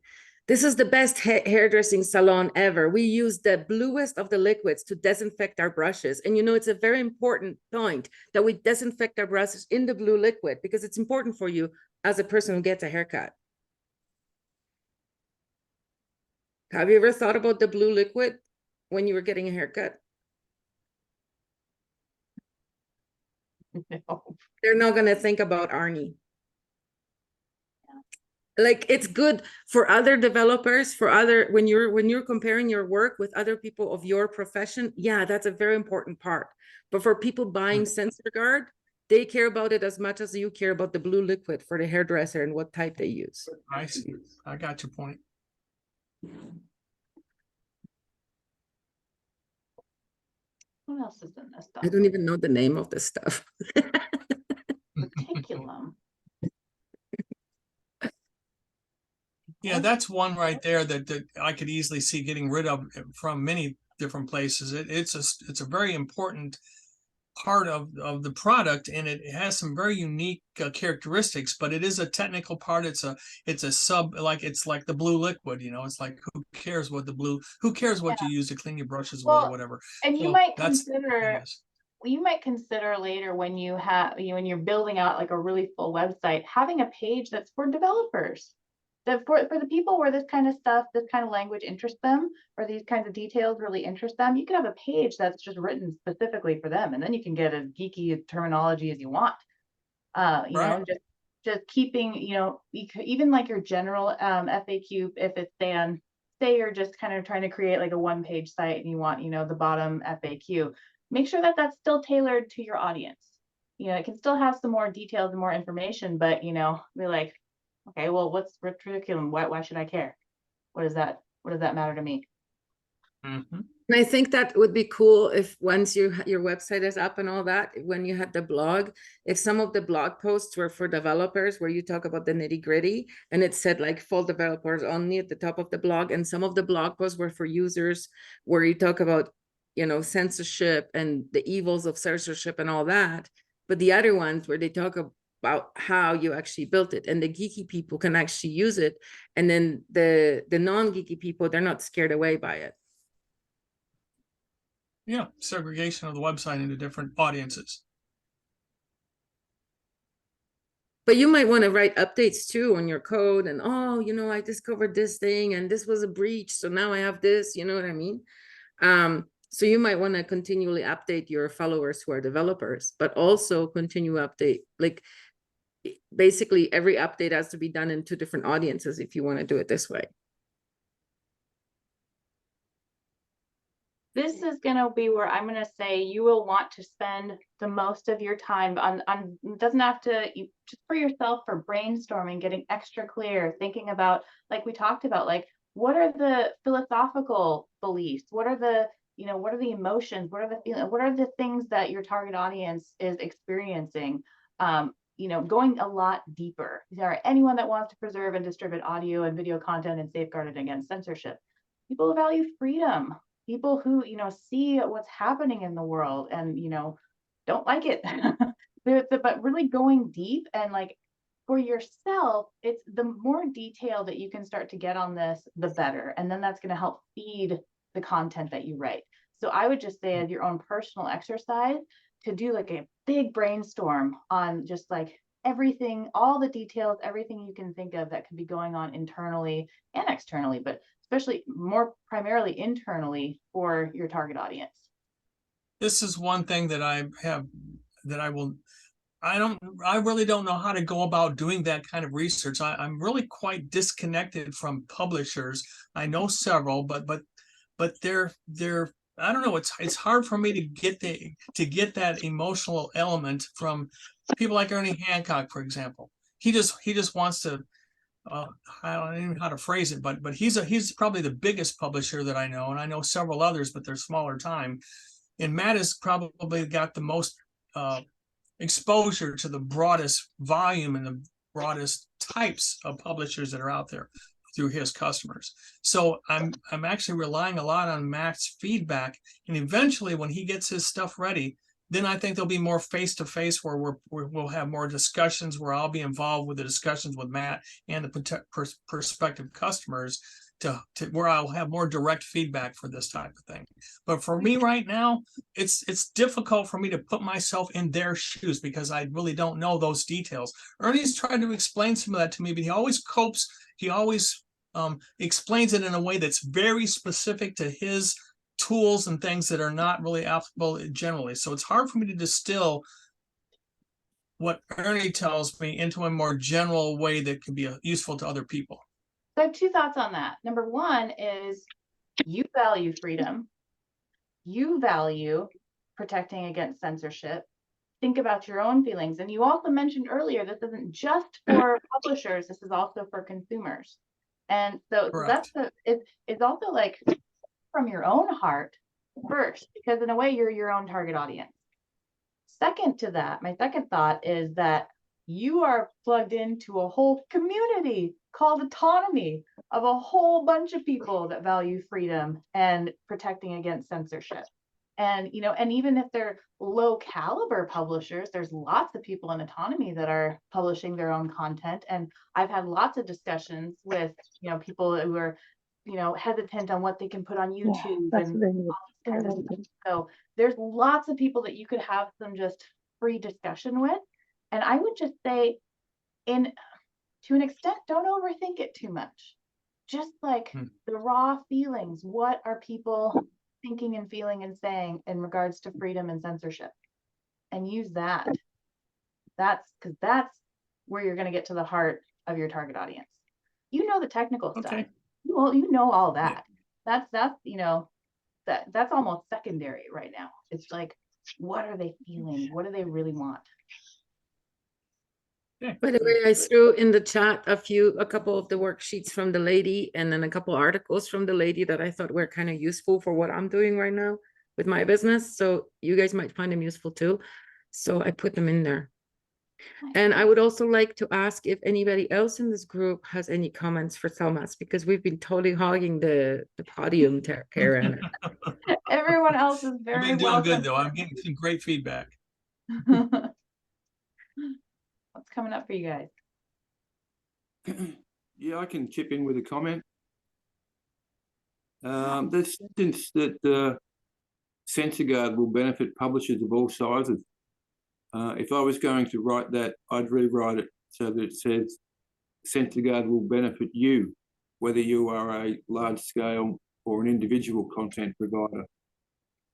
This is the best hairdressing salon ever. We use the bluest of the liquids to disinfect our brushes. And you know, it's a very important point that we disinfect our brushes in the blue liquid, because it's important for you as a person who gets a haircut. Have you ever thought about the blue liquid when you were getting a haircut? No. They're not going to think about Arnie. Like, it's good for other developers, for other, when you're comparing your work with other people of your profession, yeah, that's a very important part. But for people buying sensor guard, they care about it as much as you care about the blue liquid for the hairdresser and what type they use. I see. I got your point. What else is in this I stuff? don't even know the name of this stuff. Reticulum. Yeah, that's one right there that I could easily see getting rid of from many different places. It's a very important part of the product, and it has some very unique characteristics, but it is a technical part. It's a sub, like it's like the blue liquid, you know. It's like, who cares what you use to clean your brushes with, or Well, whatever. and you So might that's consider, you might consider later when you have, when you're building out like a really full website, having a page that's for developers. That for the people where this kind of stuff, this kind of language interests them, or these kinds of details really interest them, you can have a page that's just written specifically for them, and then you can get as geeky a terminology as you want. You know, just keeping, you know, even like your general FAQ, if it's say you're just kind of trying to create like a one-page site and you want, you know, the bottom FAQ, make sure that that's still tailored to your audience. You know, it can still have some more details and more information, but, you know, be like, okay, well, what's reticulum? Why should I care? What does that matter to me? Mhm. And I think that would be cool if once your website is up and all that, when you had the blog, if some of the blog posts were for developers where you talk about the nitty gritty, and it said like full developers only at the top of the blog, and some of the blog posts were for users where you talk about, you know, censorship and the evils of censorship and all that. But the other ones where they talk about how you actually built it, and the geeky people can actually use it. And then the non-geeky people, they're not scared away by it. Yeah, segregation of the website into different audiences. But you might want to write updates too on your code, and, oh, you know, I discovered this thing and this was a breach, so now I have this, you know what I mean? So you might want to continually update your followers who are developers, but also continue update, like basically every update has to be done in 2 different audiences if you want to do it this way. This is going to be where I'm going to say you will want to spend the most of your time on it doesn't have to, just for yourself, for brainstorming, getting extra clear, thinking about, like we talked about, like, what are the philosophical beliefs? What are the, you know, what are the emotions? What are the feelings? What are the things that your target audience is experiencing? You know, going a lot deeper. Anyone that wants to preserve and distribute audio and video content and safeguard it against censorship. People value freedom. People who, you know, see what's happening in the world and, you know, don't like it. But really going deep, and like for yourself, it's the more detail that you can start to get on this, the better. And then that's going to help feed the content that you write. So I would just say, as your own personal exercise, to do like a big brainstorm on just like everything, all the details, everything you can think of that could be going on internally and externally, but especially more primarily internally for your target audience. This is one thing that I have that I really don't know how to go about doing that kind of research. I'm really quite disconnected from publishers. I know several, but they're I don't know. It's hard for me to get that emotional element from people like Ernie Hancock, for example. He just wants to. I don't even know how to phrase it, but he's probably the biggest publisher that I know, and I know several others, but they're smaller time. And Matt has probably got the most exposure to the broadest volume and the broadest types of publishers that are out there through his customers. So I'm actually relying a lot on Matt's feedback, and eventually when he gets his stuff ready, then I think there'll be more face-to-face where we'll have more discussions, where I'll be involved with the discussions with Matt and the prospective customers to where I'll have more direct feedback for this type of thing. But for me right now, it's difficult for me to put myself in their shoes because I really don't know those details. Ernie's tried to explain some of that to me, but he always explains it in a way that's very specific to his tools and things that are not really applicable generally. So it's hard for me to distill what Ernie tells me into a more general way that could be useful to other people. So I have two thoughts on that. Number one is you value freedom. You value protecting against censorship. Think about your own feelings. And you also mentioned earlier, this isn't just for publishers, this is also for consumers. And so it's also like from your own heart first, because in a way you're your own target audience. Second to that, my second thought is that you are plugged into a whole community called AUTONOMY of a whole bunch of people that value freedom and protecting against censorship. And, you know, and even if they're low caliber publishers, there's lots of people in AUTONOMY that are publishing their own content. And I've had lots of discussions with, you know, people who are, you know, hesitant on what they can put on YouTube. So there's lots of people that you could have some just free discussion with. And I would just say, to an extent, don't overthink it too much. Just like the raw feelings. What are people thinking and feeling and saying in regards to freedom and censorship? And use that. That's where you're going to get to the heart of your target audience. You know the technical stuff. You know all that. Yeah. That's you know, that's almost secondary right now. It's like, what are they feeling? What do they really want? By the way, I threw in the chat a couple of the worksheets from the lady, and then a couple articles from the lady that I thought were kind of useful for what I'm doing right now with my business. So you guys might find them useful too. So I put them in there. And I would also like to ask if anybody else in this group has any comments for Thomas, because we've been totally hogging the podium, Karen. Everyone else is very You've been doing good though. I'm getting some great feedback. What's coming up for you guys? Yeah, I can chip in with a comment. The sentence that censor guard will benefit publishers of all sizes. If I was going to write that, I'd rewrite it so that it says censor guard will benefit you, whether you are a large scale or an individual content provider,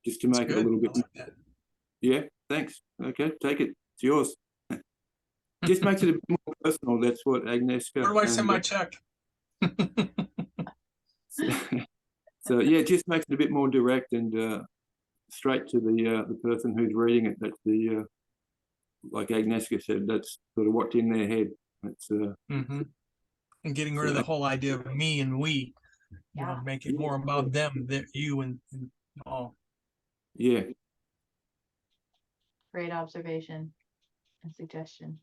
just to make it a little bit. Yeah, thanks. Okay, take it. It's yours. Just makes it a bit more personal. That's what Agnieszka. Where do I send my check? So yeah, it just makes it a bit more direct and straight to the person who's reading it. That's the like Agnieszka said. That's sort of what's in their head. That's and getting rid of the whole idea of me and we. You know, make it more about them, you and all. Yeah. Great observation and suggestion.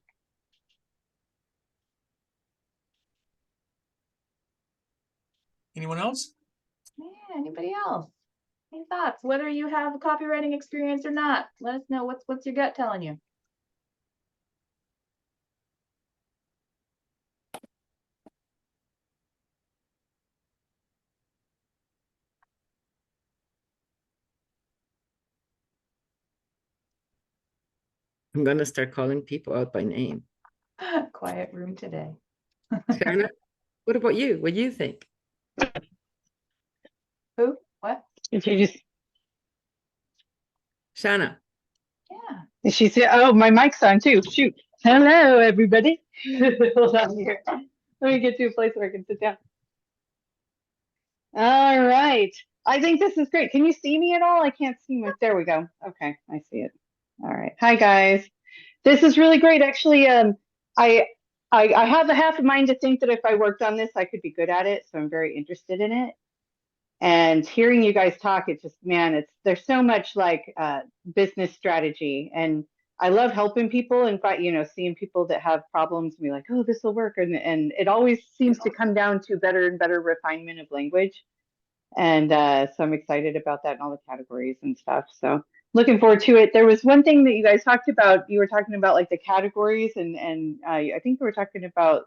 Anyone else? Yeah, anybody else? Any thoughts? Whether you have a copywriting experience or not, let us know. What's your gut telling you? I'm gonna start calling people out by name. Quiet room today. Shanna, what about you? What do you think? Who? What? Did you just? Shanna. Yeah. She said, "Oh, my mic's on too." Shoot. Hello, everybody. Hold on here. Let me get to a place where I can sit down. All right. I think this is great. Can you see me at all? I can't see much. There we go. Okay, I see it. All right. Hi, guys. This is really great. Actually, I have a half a mind to think that if I worked on this, I could be good at it. So I'm very interested in it. And hearing you guys talk, it just, man, there's so much like business strategy, and I love helping people and seeing people that have problems and be like, oh, this will work. And it always seems to come down to better and better refinement of language. And so I'm excited about that and all the categories and stuff. So looking forward to it. There was one thing that you guys talked about. You were talking about like the categories, and I think we were talking about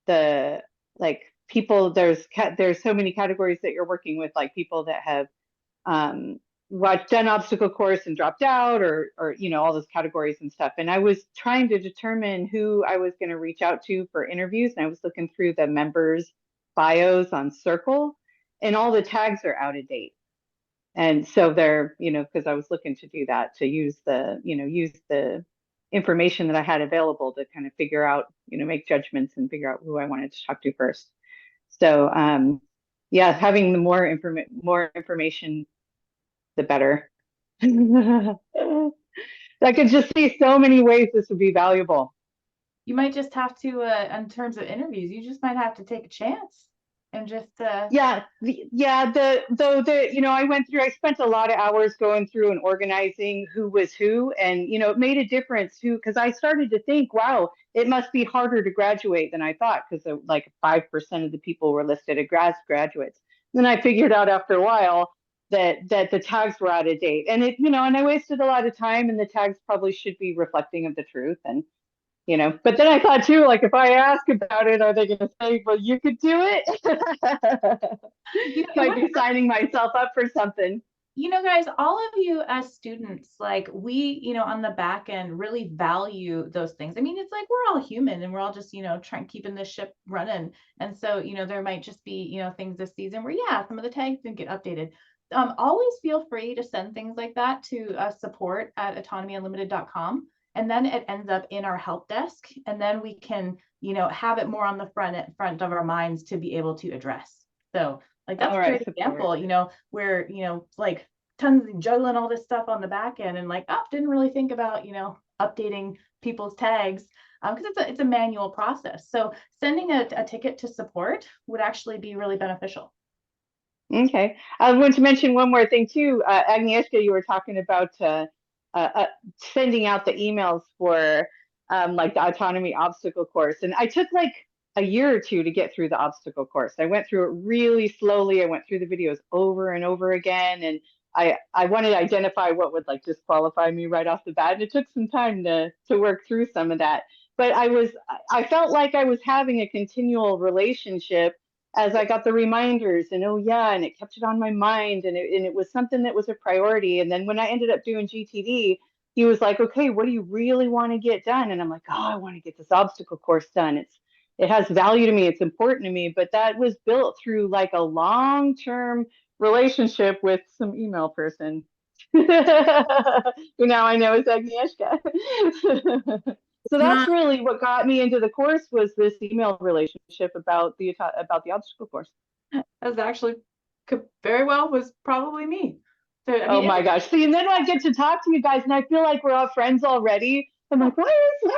the like people. There's so many categories that you're working with, like people that have done obstacle course and dropped out, or all those categories and stuff. And I was trying to determine who I was going to reach out to for interviews, and I was looking through the members' bios on Circle, and all the tags are out of date. And so they're, because I was looking to do that, to use the information that I had available to kind of figure out, make judgments and figure out who I wanted to talk to first. So yeah, having the more information, the better. I could just see so many ways this would be valuable. You might just have to, in terms of interviews, you just might have to take a chance and just. I I spent a lot of hours going through and organizing who was who, and it made a difference too, because I started to think, wow, it must be harder to graduate than I thought, because like 5% of the people were listed as graduates. Then I figured out after a while that the tags were out of date, and and I wasted a lot of time, and the tags probably should be reflecting of the truth. And but then I thought too, like, if I ask about it, are they going to say, well, you could do it? Might be signing myself up for something. Guys, all of you as students, like we, on the back end really value those things. I mean, it's like we're all human and we're all just, trying keeping this ship running. And so, there might just be, things this season where, yeah, some of the tags didn't get updated. Always feel free to send things like that to support@autonomyunlimited.com. And then it ends up in our help desk. And then we can, have it more on the front of our minds to be able to address. So like that's a great example, where, like tons of juggling all this stuff on the back end and like, didn't really think about, updating people's tags because it's a manual process. So sending a ticket to support would actually be really beneficial. Okay. I want to mention one more thing too. Agnieszka, you were talking about sending out the emails for like the autonomy obstacle course. And I took like a year or two to get through the obstacle course. I went through it really slowly. I went through the videos over and over again. And I wanted to identify what would like disqualify me right off the bat. And it took some time to work through some of that. But I felt like I was having a continual relationship as I got the reminders, and and it kept it on my mind, and it was something that was a priority. And then when I ended up doing GTD, he was like, okay, what do you really want to get done? And I'm like, I want to get this obstacle course done. It has value to me, it's important to me. But that was built through like a long-term relationship with some email person who now I know is Agnieszka. So that's really what got me into the course, was this email relationship about the obstacle course. That actually could very well was probably me. So, oh my gosh. See, and then I get to talk to you guys and I feel like we're all friends already. I'm like, why is this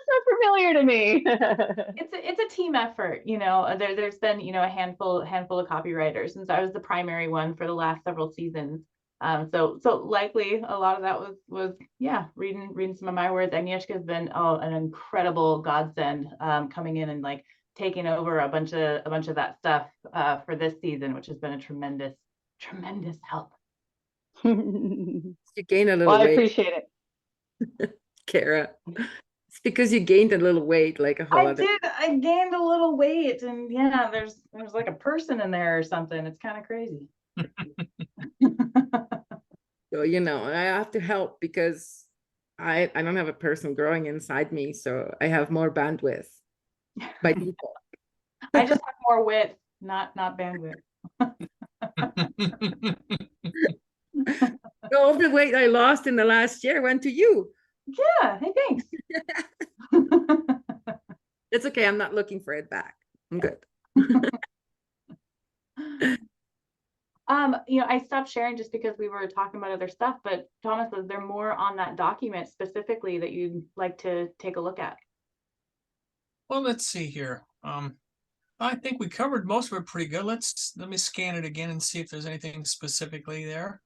so familiar to me? It's a team effort, there's been, a handful of copywriters, and so I was the primary one for the last several seasons. So likely a lot of that was reading some of my words. Agnieszka has been an incredible godsend, coming in and like taking over a bunch of that stuff for this season, which has been a tremendous help. You gain a little weight. I appreciate it. Kara, it's because you gained a little weight, like a whole I gained a little weight, and there's like a person in there or something. It's kind of crazy. So I have to help because I don't have a person growing inside me, so I have more bandwidth by default. I just have more width, not bandwidth. All the weight I lost in the last year went to you. Yeah, hey, thanks. It's okay. I'm not looking for it back. I'm good. I stopped sharing just because we were talking about other stuff, but Thomas, is there more on that document specifically that you'd like to take a look at? Well, let's see here. I think we covered most of it pretty good. Let me scan it again and see if there's anything specifically there.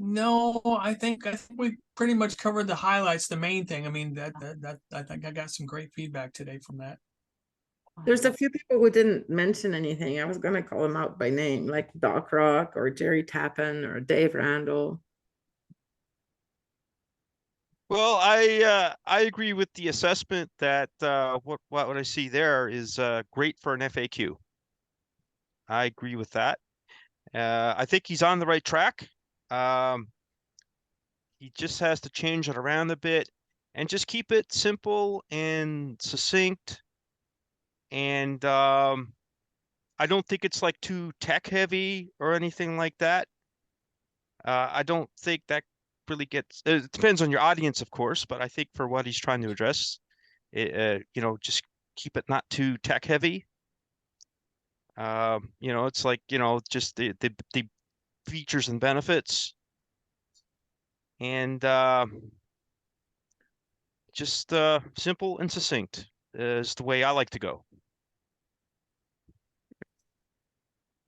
No, I think we pretty much covered the highlights, the main thing. I mean, that I think I got some great feedback today from that. There's a few people who didn't mention anything. I was going to call them out by name, like Doc Rock or Jerry Tappan or Dave Randall. Well, I agree with the assessment that what I see there is great for an FAQ. I agree with that. I think he's on the right track. He just has to change it around a bit and just keep it simple and succinct. And I don't think it's like too tech heavy or anything like that. I don't think that really gets, it depends on your audience, of course, but I think for what he's trying to address, just keep it not too tech heavy. It's like, just the features and benefits, and just simple and succinct is the way I like to go.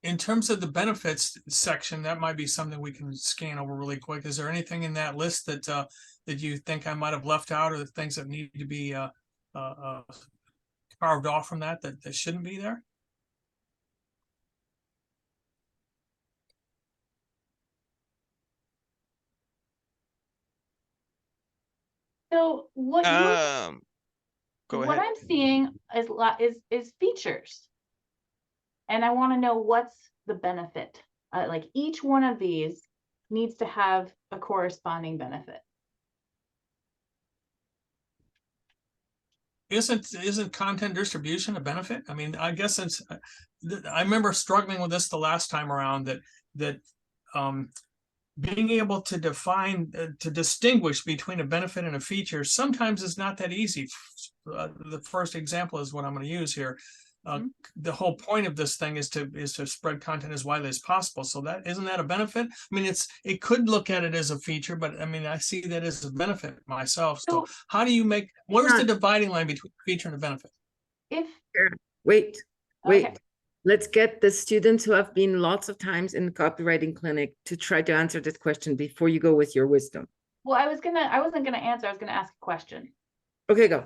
In terms of the benefits section, that might be something we can scan over really quick. Is there anything in that list that that you think I might have left out, or the things that need to be carved off from that shouldn't be there? So what Go what ahead. I'm seeing is features, and I want to know what's the benefit. Like each one of these needs to have a corresponding benefit. Isn't content distribution a benefit? I mean, I guess I remember struggling with this the last time around, that being able to define, to distinguish between a benefit and a feature sometimes is not that easy. The first example is what I'm going to use here. The whole point of this thing is to spread content as widely as possible. So that isn't that a benefit? I mean, it could look at it as a feature, but I mean, I see that as a benefit myself. So how do you where's the dividing line between feature and a benefit? Wait. Okay. Let's get the students who have been lots of times in the copywriting clinic to try to answer this question before you go with your wisdom. Well, I wasn't gonna answer. I was gonna ask a question. Okay, go.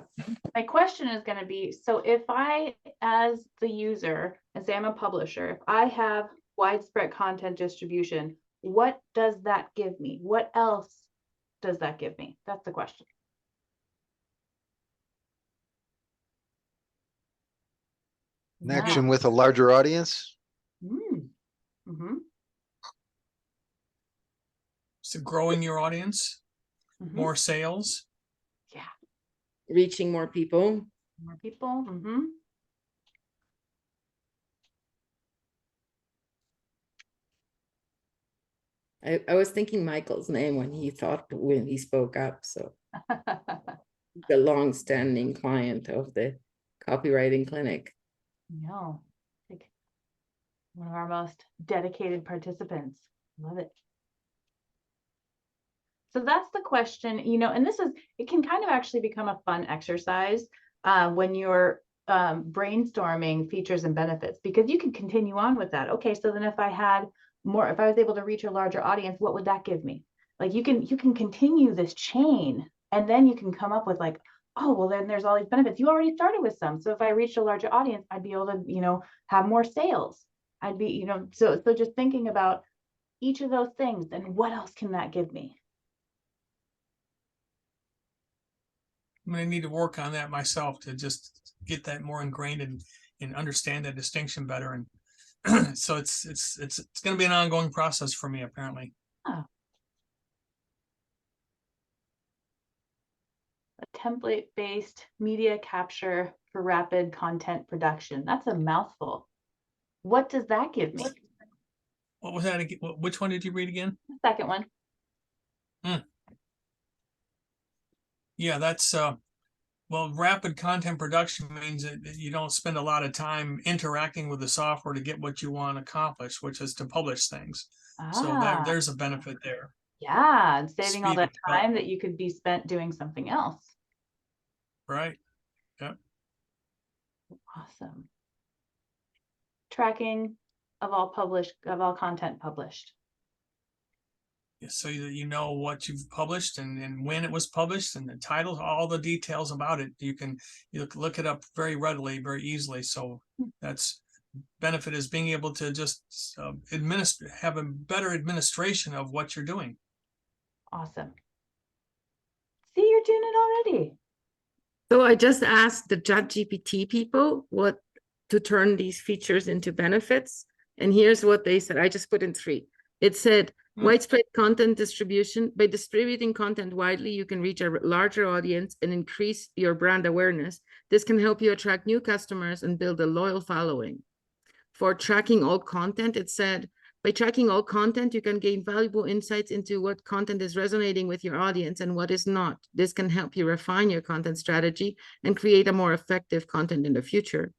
My question is going to be, so if I, as the user, and say I'm a publisher, if I have widespread content distribution, what does that give me? What else does that give me? That's the question. Connection with a larger audience. So growing your audience, more sales. Yeah. Reaching more people. More people. I was thinking Michael's name when he spoke up. So the long-standing client of the copywriting clinic. No, like one of our most dedicated participants. Love it. So that's the question, and it can kind of actually become a fun exercise when you're brainstorming features and benefits, because you can continue on with that. Okay, so then if I was able to reach a larger audience, what would that give me? Like you can continue this chain, and then you can come up with like, oh, well, then there's all these benefits. You already started with some. So if I reached a larger audience, I'd be able to, have more sales. I'd be, so just thinking about each of those things and what else can that give me? I'm going to need to work on that myself to just get that more ingrained and understand that distinction better. And so it's going to be an ongoing process for me, apparently. Oh. A template-based media capture for rapid content production. That's a mouthful. What does that give me? What was that again? Which one did you read again? The second one. Yeah, that's Well, rapid content production means that you don't spend a lot of time interacting with the software to get what you want accomplished, which is to publish things. So there's a benefit there. Yeah, and saving all Speed that of time that you could be spent doing something else. Right. Yep. Awesome. Tracking of all content published. So that you know what you've published and when it was published and the title, all the details about it. You can look it up very readily, very easily. So that's benefit is being able to just have a better administration of what you're doing. Awesome. See, you're doing it already. So I just asked the ChatGPT people what to turn these features into benefits. And here's what they said. I just put in 3. It said widespread content distribution. By distributing content widely, you can reach a larger audience and increase your brand awareness. This can help you attract new customers and build a loyal following. For tracking all content, it said, by tracking all content, you can gain valuable insights into what content is resonating with your audience and what is not. This can help you refine your content strategy and create a more effective content in the future.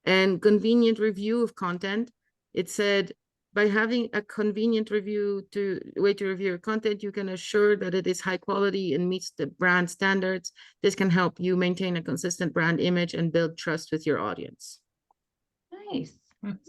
And convenient review of content, it said, by having a convenient way to review your content, you can assure that it is high quality and meets the brand standards. This can help you maintain a consistent brand image and build trust with your audience. Nice.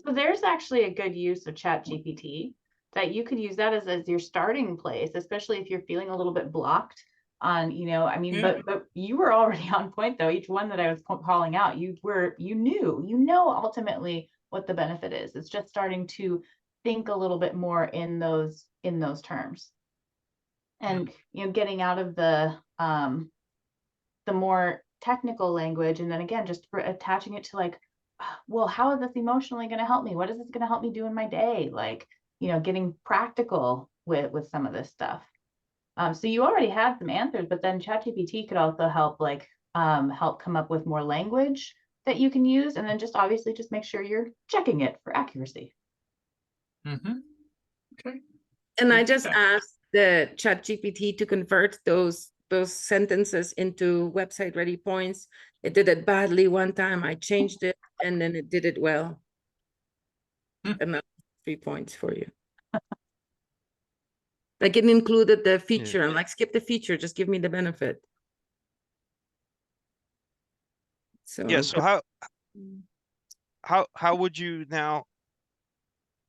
So there's actually a good use of ChatGPT that you could use that as your starting place, especially if you're feeling a little bit blocked on, I mean, but you were already on point though. Each one that I was calling out, you know ultimately what the benefit is. It's just starting to think a little bit more in those terms. And getting out of the more technical language, and then again just attaching it to like, well, how is this emotionally going to help me? What is this going to help me do in my day? Like, getting practical with some of this stuff. So you already have some answers, but then ChatGPT could also help help come up with more language that you can use, and then just obviously just make sure you're checking it for accuracy. Okay. And I just asked the ChatGPT to convert those sentences into website ready points. It did it badly one time. I changed it and then it did it well. And that's 3 points for you. Like it included the feature. I'm like, skip the feature, just give me the benefit. So Yeah, so how would you now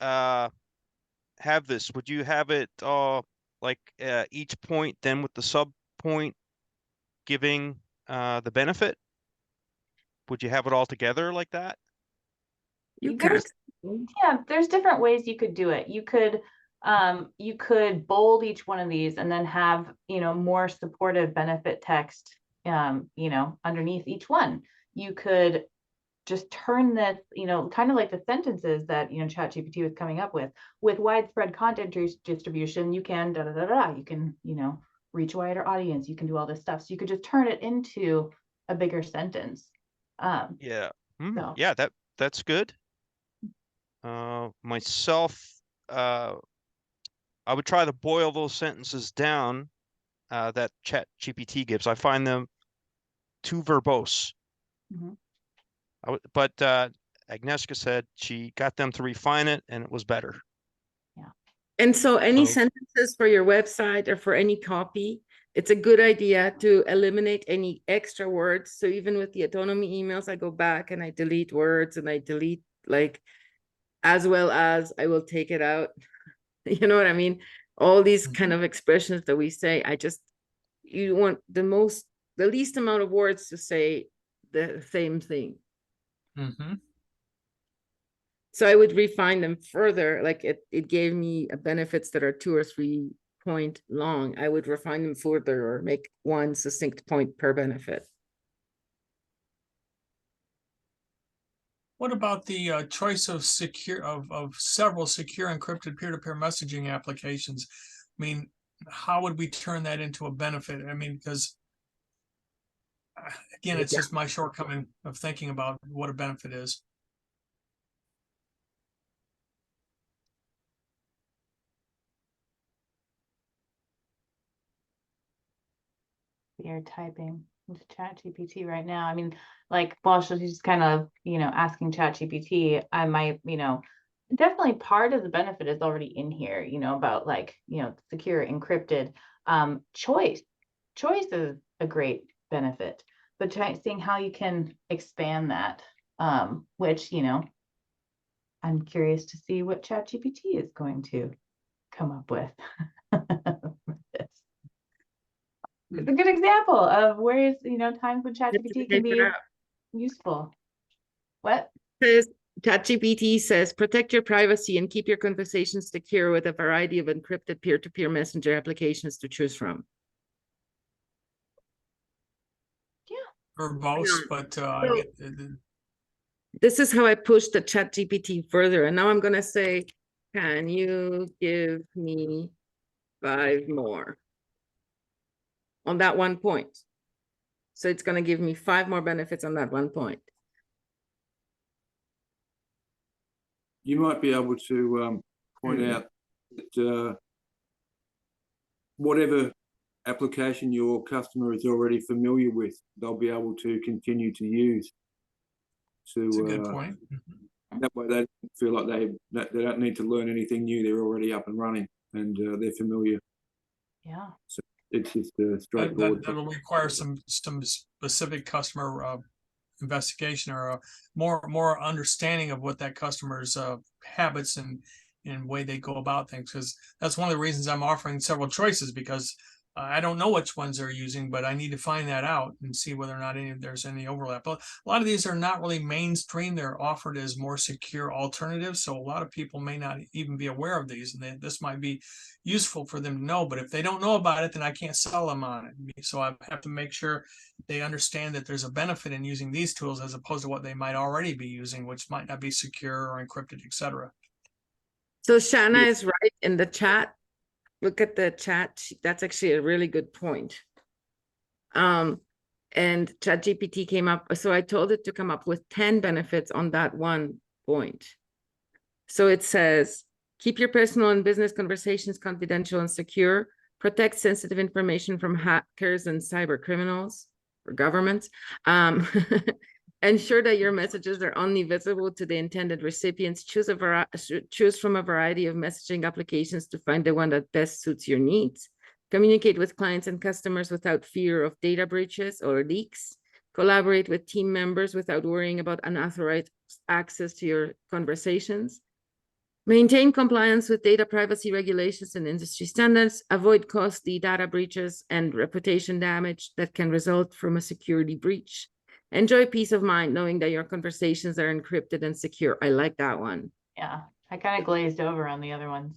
have this? Would you have it like each point then with the sub point giving the benefit? Would you have it all together like that? you can. Yeah, there's different ways you could do it. You could bold each one of these and then have, more supportive benefit text, underneath each one. You could just turn this, kind of like the sentences that, ChatGPT was coming up with widespread content distribution. You can you can, reach a wider audience. You can do all this stuff. So you could just turn it into a bigger sentence. Yeah. So. Yeah, that's good. Myself, I would try to boil those sentences down that ChatGPT gives. I find them too verbose. But Agnieszka said she got them to refine it and it was better. Yeah. And so any sentences for your website or for any copy, it's a good idea to eliminate any extra words. So even with the autonomy emails, I go back and I delete words and I delete as well as I will take it out. You know what I mean? All these kind of expressions that we say, you want the least amount of words to say the same thing. So I would refine them further. Like it gave me benefits that are 2 or 3 point long. I would refine them further or make one succinct point per benefit. What about the choice of several secure encrypted peer-to-peer messaging applications? I mean, how would we turn that into a benefit? I mean, because again, it's just my shortcoming of thinking about what a benefit is. We are typing. into ChatGPT right now. I mean, like, while she's kind of, asking ChatGPT, I might, definitely part of the benefit is already in here, about like, secure, encrypted, choice. Choice is a great benefit, but seeing how you can expand that, which, I'm curious to see what ChatGPT is going to come up with. It's a good example of where times when ChatGPT can be useful. What? Says ChatGPT says protect your privacy and keep your conversations secure with a variety of encrypted peer-to-peer messenger applications to choose from. Verbose, but I get This is how I push the ChatGPT further. And now I'm going to say, can you give me 5 more on that one point? So it's going to give me 5 more benefits on that one point. You might be able to point out that whatever application your customer is already familiar with, they'll be able to continue to use. that's a good point. That way they feel like they don't need to learn anything new. They're already up and running and they're familiar. Yeah. So it's just a straightforward. That'll require some specific customer investigation or a more understanding of what that customer's habits and way they go about things. Because that's one of the reasons I'm offering several choices, because I don't know which ones they're using, but I need to find that out and see whether or not there's any overlap. But a lot of these are not really mainstream. They're offered as more secure alternatives. So a lot of people may not even be aware of these, and this might be useful for them to know. But if they don't know about it, then I can't sell them on it. So I have to make sure they understand that there's a benefit in using these tools as opposed to what they might already be using, which might not be secure or encrypted, etc. So Shanna is right in the chat. Look at the chat. That's actually a really good point. And ChatGPT came up. So I told it to come up with 10 benefits on that one point. So it says, keep your personal and business conversations confidential and secure, protect sensitive information from hackers and cyber criminals or governments. Ensure that your messages are only visible to the intended recipients. Choose from a variety of messaging applications to find the one that best suits your needs. Communicate with clients and customers without fear of data breaches or leaks. Collaborate with team members without worrying about unauthorized access to your conversations. Maintain compliance with data privacy regulations and industry standards. Avoid costly data breaches and reputation damage that can result from a security breach. Enjoy peace of mind knowing that your conversations are encrypted and secure. I like that one. Yeah, I kind of glazed over on the other ones.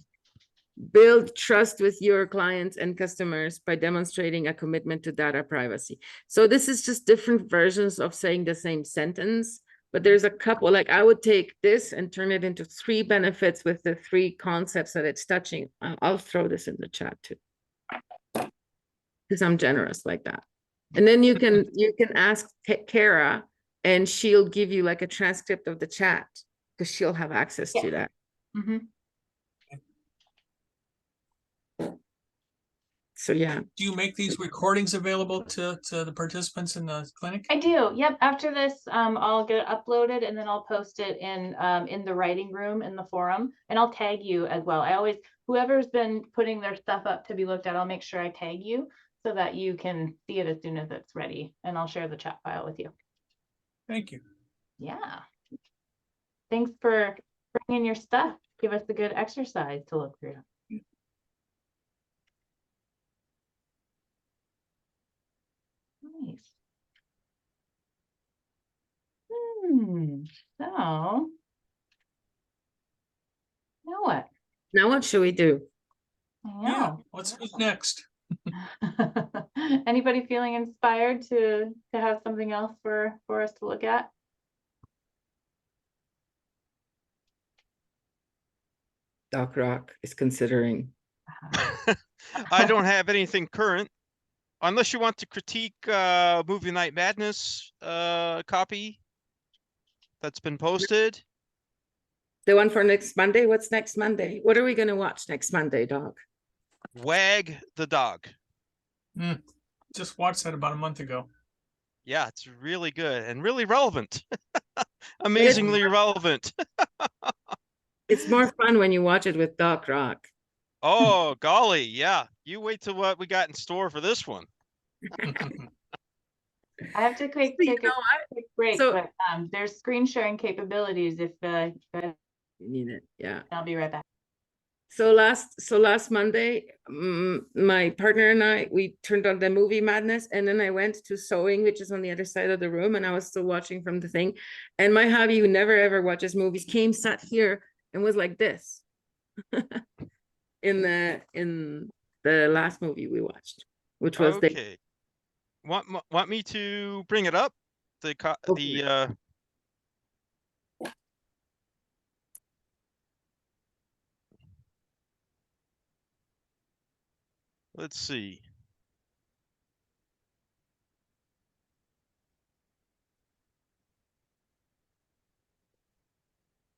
Build trust with your clients and customers by demonstrating a commitment to data privacy. So this is just different versions of saying the same sentence, but there's a couple. Like I would take this and turn it into 3 benefits with the 3 concepts that it's touching. I'll throw this in the chat too, because I'm generous like that. And then you can ask Kara and she'll give you like a transcript of the chat because she'll have access to that. Mm-hmm. So yeah. Do you make these recordings available to the participants in the clinic? I do. Yep. After this, I'll get it uploaded and then I'll post it in the writing room in the forum, and I'll tag you as well. I always, whoever's been putting their stuff up to be looked at, I'll make sure I tag you so that you can see it as soon as it's ready, and I'll share the chat file with you. Thank you. Yeah. Thanks for bringing your stuff. Give us a good exercise to look through. Nice. So now what? Now what should we do? I Yeah. know. What's next? Anybody feeling inspired to have something else for us to look at? Doc Rock is considering. I don't have anything current, unless you want to critique Movie Night Madness copy that's been posted. The one for next Monday? What's next Monday? What are we going to watch next Monday, Doc? Wag the Dog. Just watched that about a month ago. Yeah, it's really good and really relevant. Amazingly relevant. It's more fun when you watch it with Doc Rock. Oh, golly, yeah. You wait till what we got in store for this one. I have to take You a know, quick break, so- but there's screen sharing capabilities if you guys- You need it, yeah. I'll be right back. So last Monday, my partner and I, we turned on the movie Madness, and then I went to sewing, which is on the other side of the room, and I was still watching from the thing. And my hubby, who never ever watches movies, came, sat here, and was like this in the last movie we watched, which was Okay. Want me to bring it up? Okay. Let's see.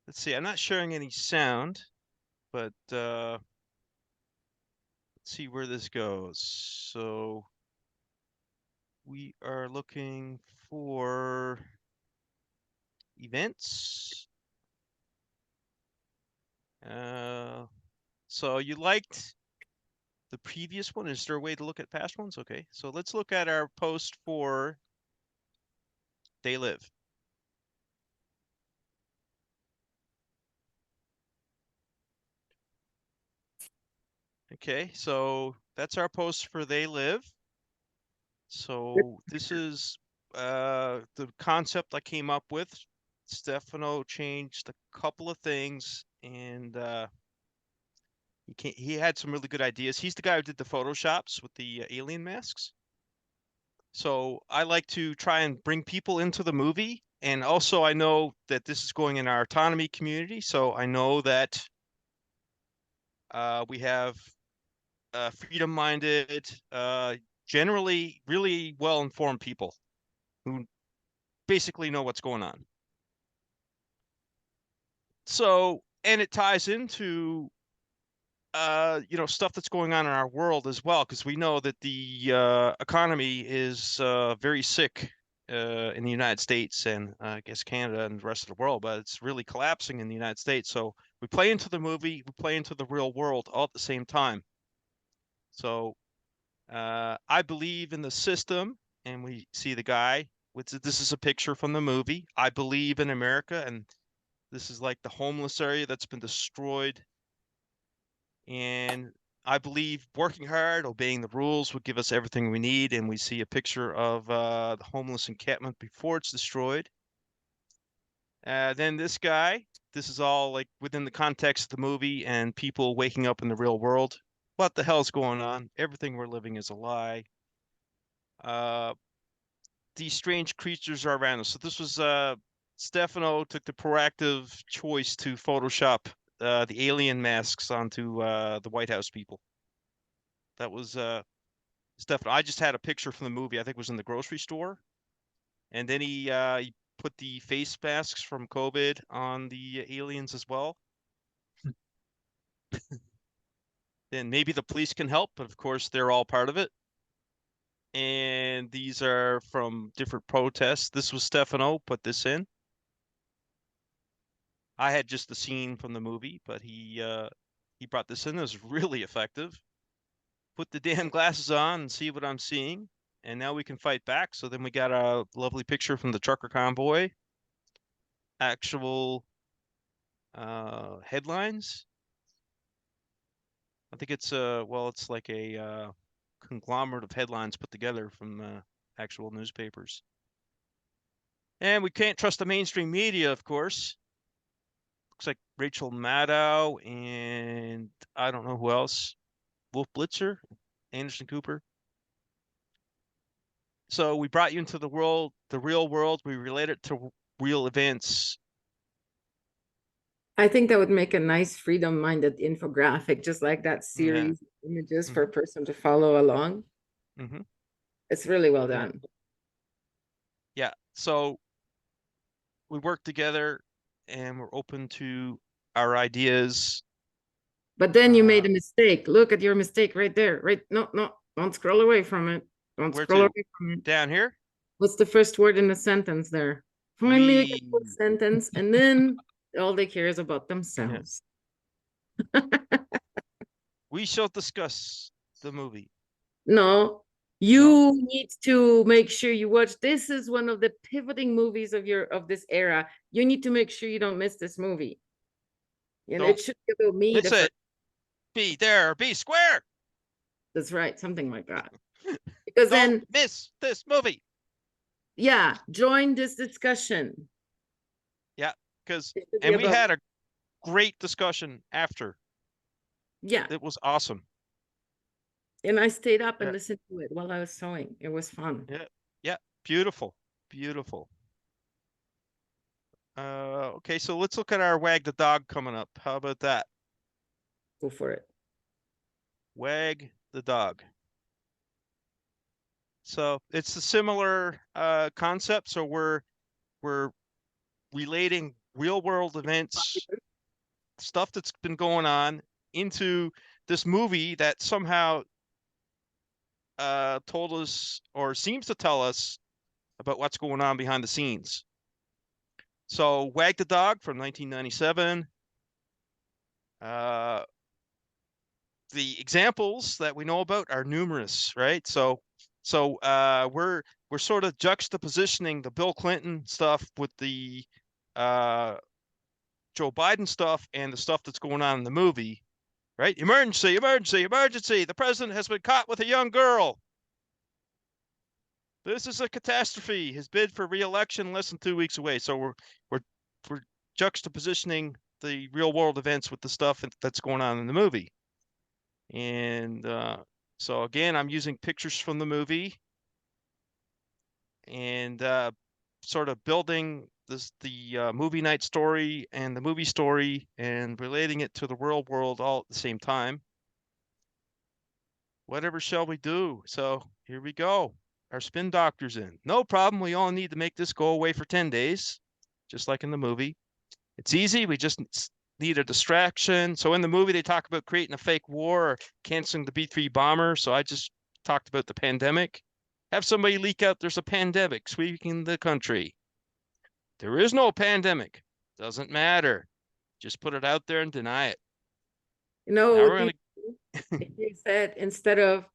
Let's see. I'm not sharing any sound, but let's see where this goes. So we are looking for events. So you liked the previous one. Is there a way to look at past ones? Okay, so let's look at our post for They Live. Okay, so that's our post for They Live. So this is the concept I came up with. Stefano changed a couple of things, and he had some really good ideas. He's the guy who did the photoshops with the alien masks. So I like to try and bring people into the movie. And also I know that this is going in our autonomy community. So I know that we have freedom-minded, generally really well-informed people who basically know what's going on. So, and it ties into stuff that's going on in our world as well, because we know that the economy is very sick in the United States and I guess Canada and the rest of the world, but it's really collapsing in the United States. So we play into the movie, we play into the real world all at the same time. So I believe in the system, and we see the guy. This is a picture from the movie. I believe in America, and this is like the homeless area that's been destroyed. And I believe working hard, obeying the rules would give us everything we need. And we see a picture of the homeless encampment before it's destroyed. Then this guy, this is all like within the context of the movie and people waking up in the real world. What the hell's going on? Everything we're living is a lie. These strange creatures are around us. So this was Stefano took the proactive choice to Photoshop the alien masks onto the White House people. That was Stefano. I just had a picture from the movie. I think it was in the grocery store, and then he put the face masks from COVID on the aliens as well. Then maybe the police can help, but of course they're all part of it. And these are from different protests. This was Stefano put this in. I had just the scene from the movie, but he brought this in. It was really effective. Put the damn glasses on and see what I'm seeing. And now we can fight back. So then we got a lovely picture from the trucker convoy. Actual headlines. I think it's it's like a conglomerate of headlines put together from actual newspapers. And we can't trust the mainstream media, of course. Looks like Rachel Maddow and I don't know who else. Wolf Blitzer, Anderson Cooper. So we brought you into the world, the real world. We relate it to real events. I think that would make a nice freedom-minded infographic, just like that series of images for a person to follow along. Mm-hmm. It's really well done. Yeah. So we work together and we're open to our ideas. But then you made a mistake. Look at your mistake right there. Right? No, don't scroll away from it. Don't scroll away from it. Down here? What's the first word in the sentence there? Finally, I get a We- good sentence, and then all they care is about themselves. We shall discuss the movie. No, you need to make sure you watch. This is one of the pivoting movies of this era. You need to make sure you don't miss this movie. You know, Don't it should be about me. Miss it. Be there, be square. That's right, something like that. Because Don't then, miss this movie. yeah, join this discussion. Because It should be and we about- had a great discussion after. yeah, It was awesome. and I stayed up and Yeah. listened to it while I was sewing. It was fun. Yeah. Beautiful. Beautiful. Okay, so let's look at our Wag the Dog coming up. How about that? Go for it. Wag the Dog. So it's a similar concept. So we're relating real world events, stuff that's been going on, into this movie that somehow told us or seems to tell us about what's going on behind the scenes. So Wag the Dog from 1997. The examples that we know about are numerous, right? So we're sort of juxtapositioning the Bill Clinton stuff with the Joe Biden stuff and the stuff that's going on in the movie, right? Emergency, emergency, emergency. The president has been caught with a young girl. This is a catastrophe. His bid for re-election less than 2 weeks away. So we're juxtapositioning the real world events with the stuff that's going on in the movie. And so again, I'm using pictures from the movie and sort of building the movie night story and the movie story and relating it to the real world all at the same time. Whatever shall we do? So here we go. Our spin doctor's in. No problem. We all need to make this go away for 10 days, just like in the movie. It's easy. We just need a distraction. So in the movie, they talk about creating a fake war or canceling the B-3 bomber. So I just talked about the pandemic. Have somebody leak out there's a pandemic sweeping the country. There is no pandemic. Doesn't matter. Just put it out there and deny it. You know, Now what we're gonna- if you said instead of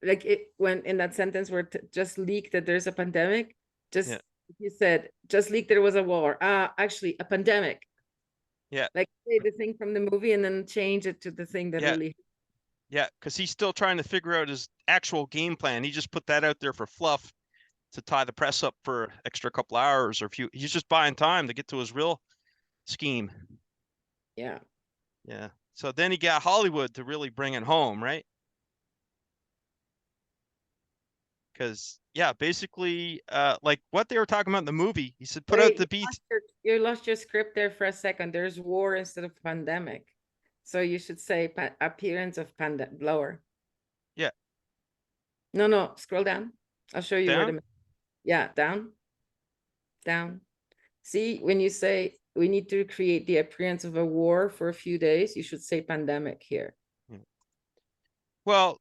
like it when in that sentence where just leaked that there's a pandemic, just Yeah. you said just leaked there was a war. Actually a pandemic. Yeah. Like say the thing from the movie and then change it to the thing that Yeah. really. Yeah, because he's still trying to figure out his actual game plan. He just put that out there for fluff to tie the press up for an extra couple hours or he's just buying time to get to his real scheme. Yeah. Yeah. So then he got Hollywood to really bring it home, right? Because yeah, basically, like what they were talking about in the movie, he said, put out Wait, the beat. you lost your script there for a second. There's war instead of pandemic. So you should say appearance of pandemic lower. Yeah. No, scroll down. I'll show you where Down? the yeah, down. Down. See, when you say we need to create the appearance of a war for a few days, you should say pandemic here. Well,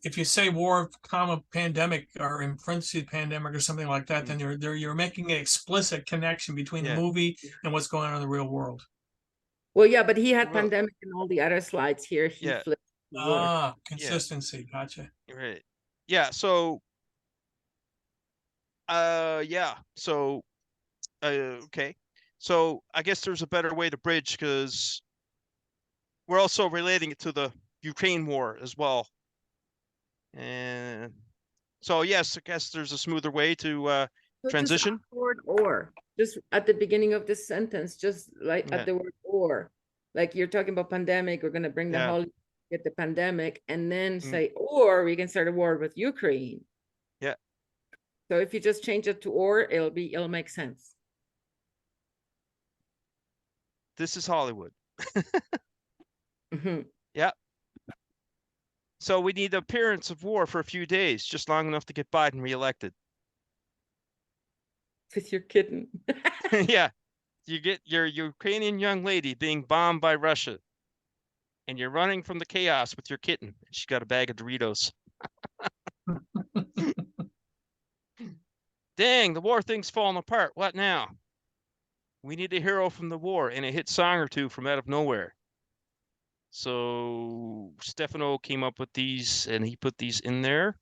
If you say war, comma, pandemic, or in parentheses pandemic or something like that, then you're making an explicit connection between Yeah. the movie and what's going on in the real world. Well, yeah, but he had Well- pandemic in all the other slides here. He Yeah. flipped the war. Ah, consistency. Gotcha. right. Yeah. So, yeah. So, okay. So I guess there's a better way to bridge because we're also relating it to the Ukraine war as well. And so, yes, I guess there's a smoother way to So just transition. add the word or just at the beginning of this sentence, just like Yeah. at the word or, like you're talking about pandemic, we're gonna bring the Yeah. whole get the pandemic, and then Mm. say or we can start a war with Ukraine. Yeah. So if you just change it to or, it'll make sense. This is Hollywood. Mhm. So we need the appearance of war for a few days, just long enough to get Biden reelected. With your kitten. Yeah. You get your Ukrainian young lady being bombed by Russia. And you're running from the chaos with your kitten. She's got a bag of Doritos. Dang, the war thing's falling apart. What now? We need a hero from the war, and a hit song or two from out of nowhere. So Stefano came up with these, and he put these in there.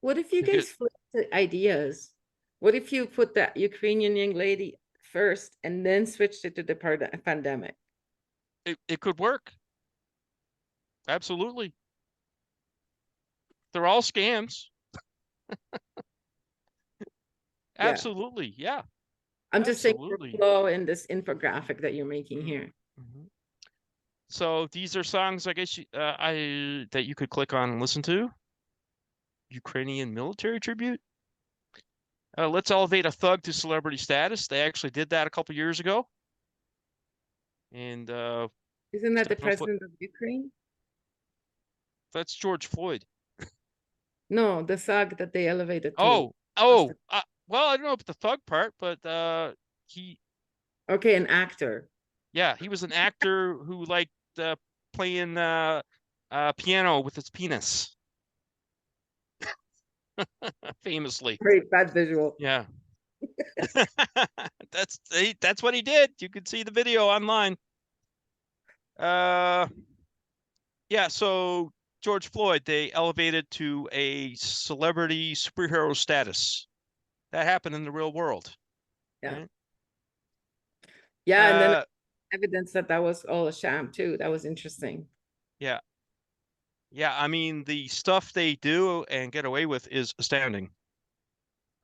What if you Because- guys flip the ideas? What if you put that Ukrainian young lady first and then switched it to the pandemic? It could work. Absolutely. They're all scams. Yeah. Absolutely. Yeah. I'm just saying the Absolutely. flow in this infographic that you're making here. Mhm. So these are songs, I guess, that you could click on and listen to. Ukrainian military tribute. Let's elevate a thug to celebrity status. They actually did that a couple years ago. And Isn't that the Stefano Fo- president of Ukraine? that's George Floyd. No, the thug that they elevated to. Oh, well, I don't know about the thug part, but he, Okay, an actor. yeah, he was an actor who liked playing piano with his penis. Famously. Great, bad visual. Yeah. That's what he did. You can see the video online. Yeah, so George Floyd, they elevated to a celebrity superhero status. That happened in the real world. Yeah. Right? Yeah, and then evidence that that was all a sham too. That was interesting. Yeah. Yeah, I mean, the stuff they do and get away with is astounding.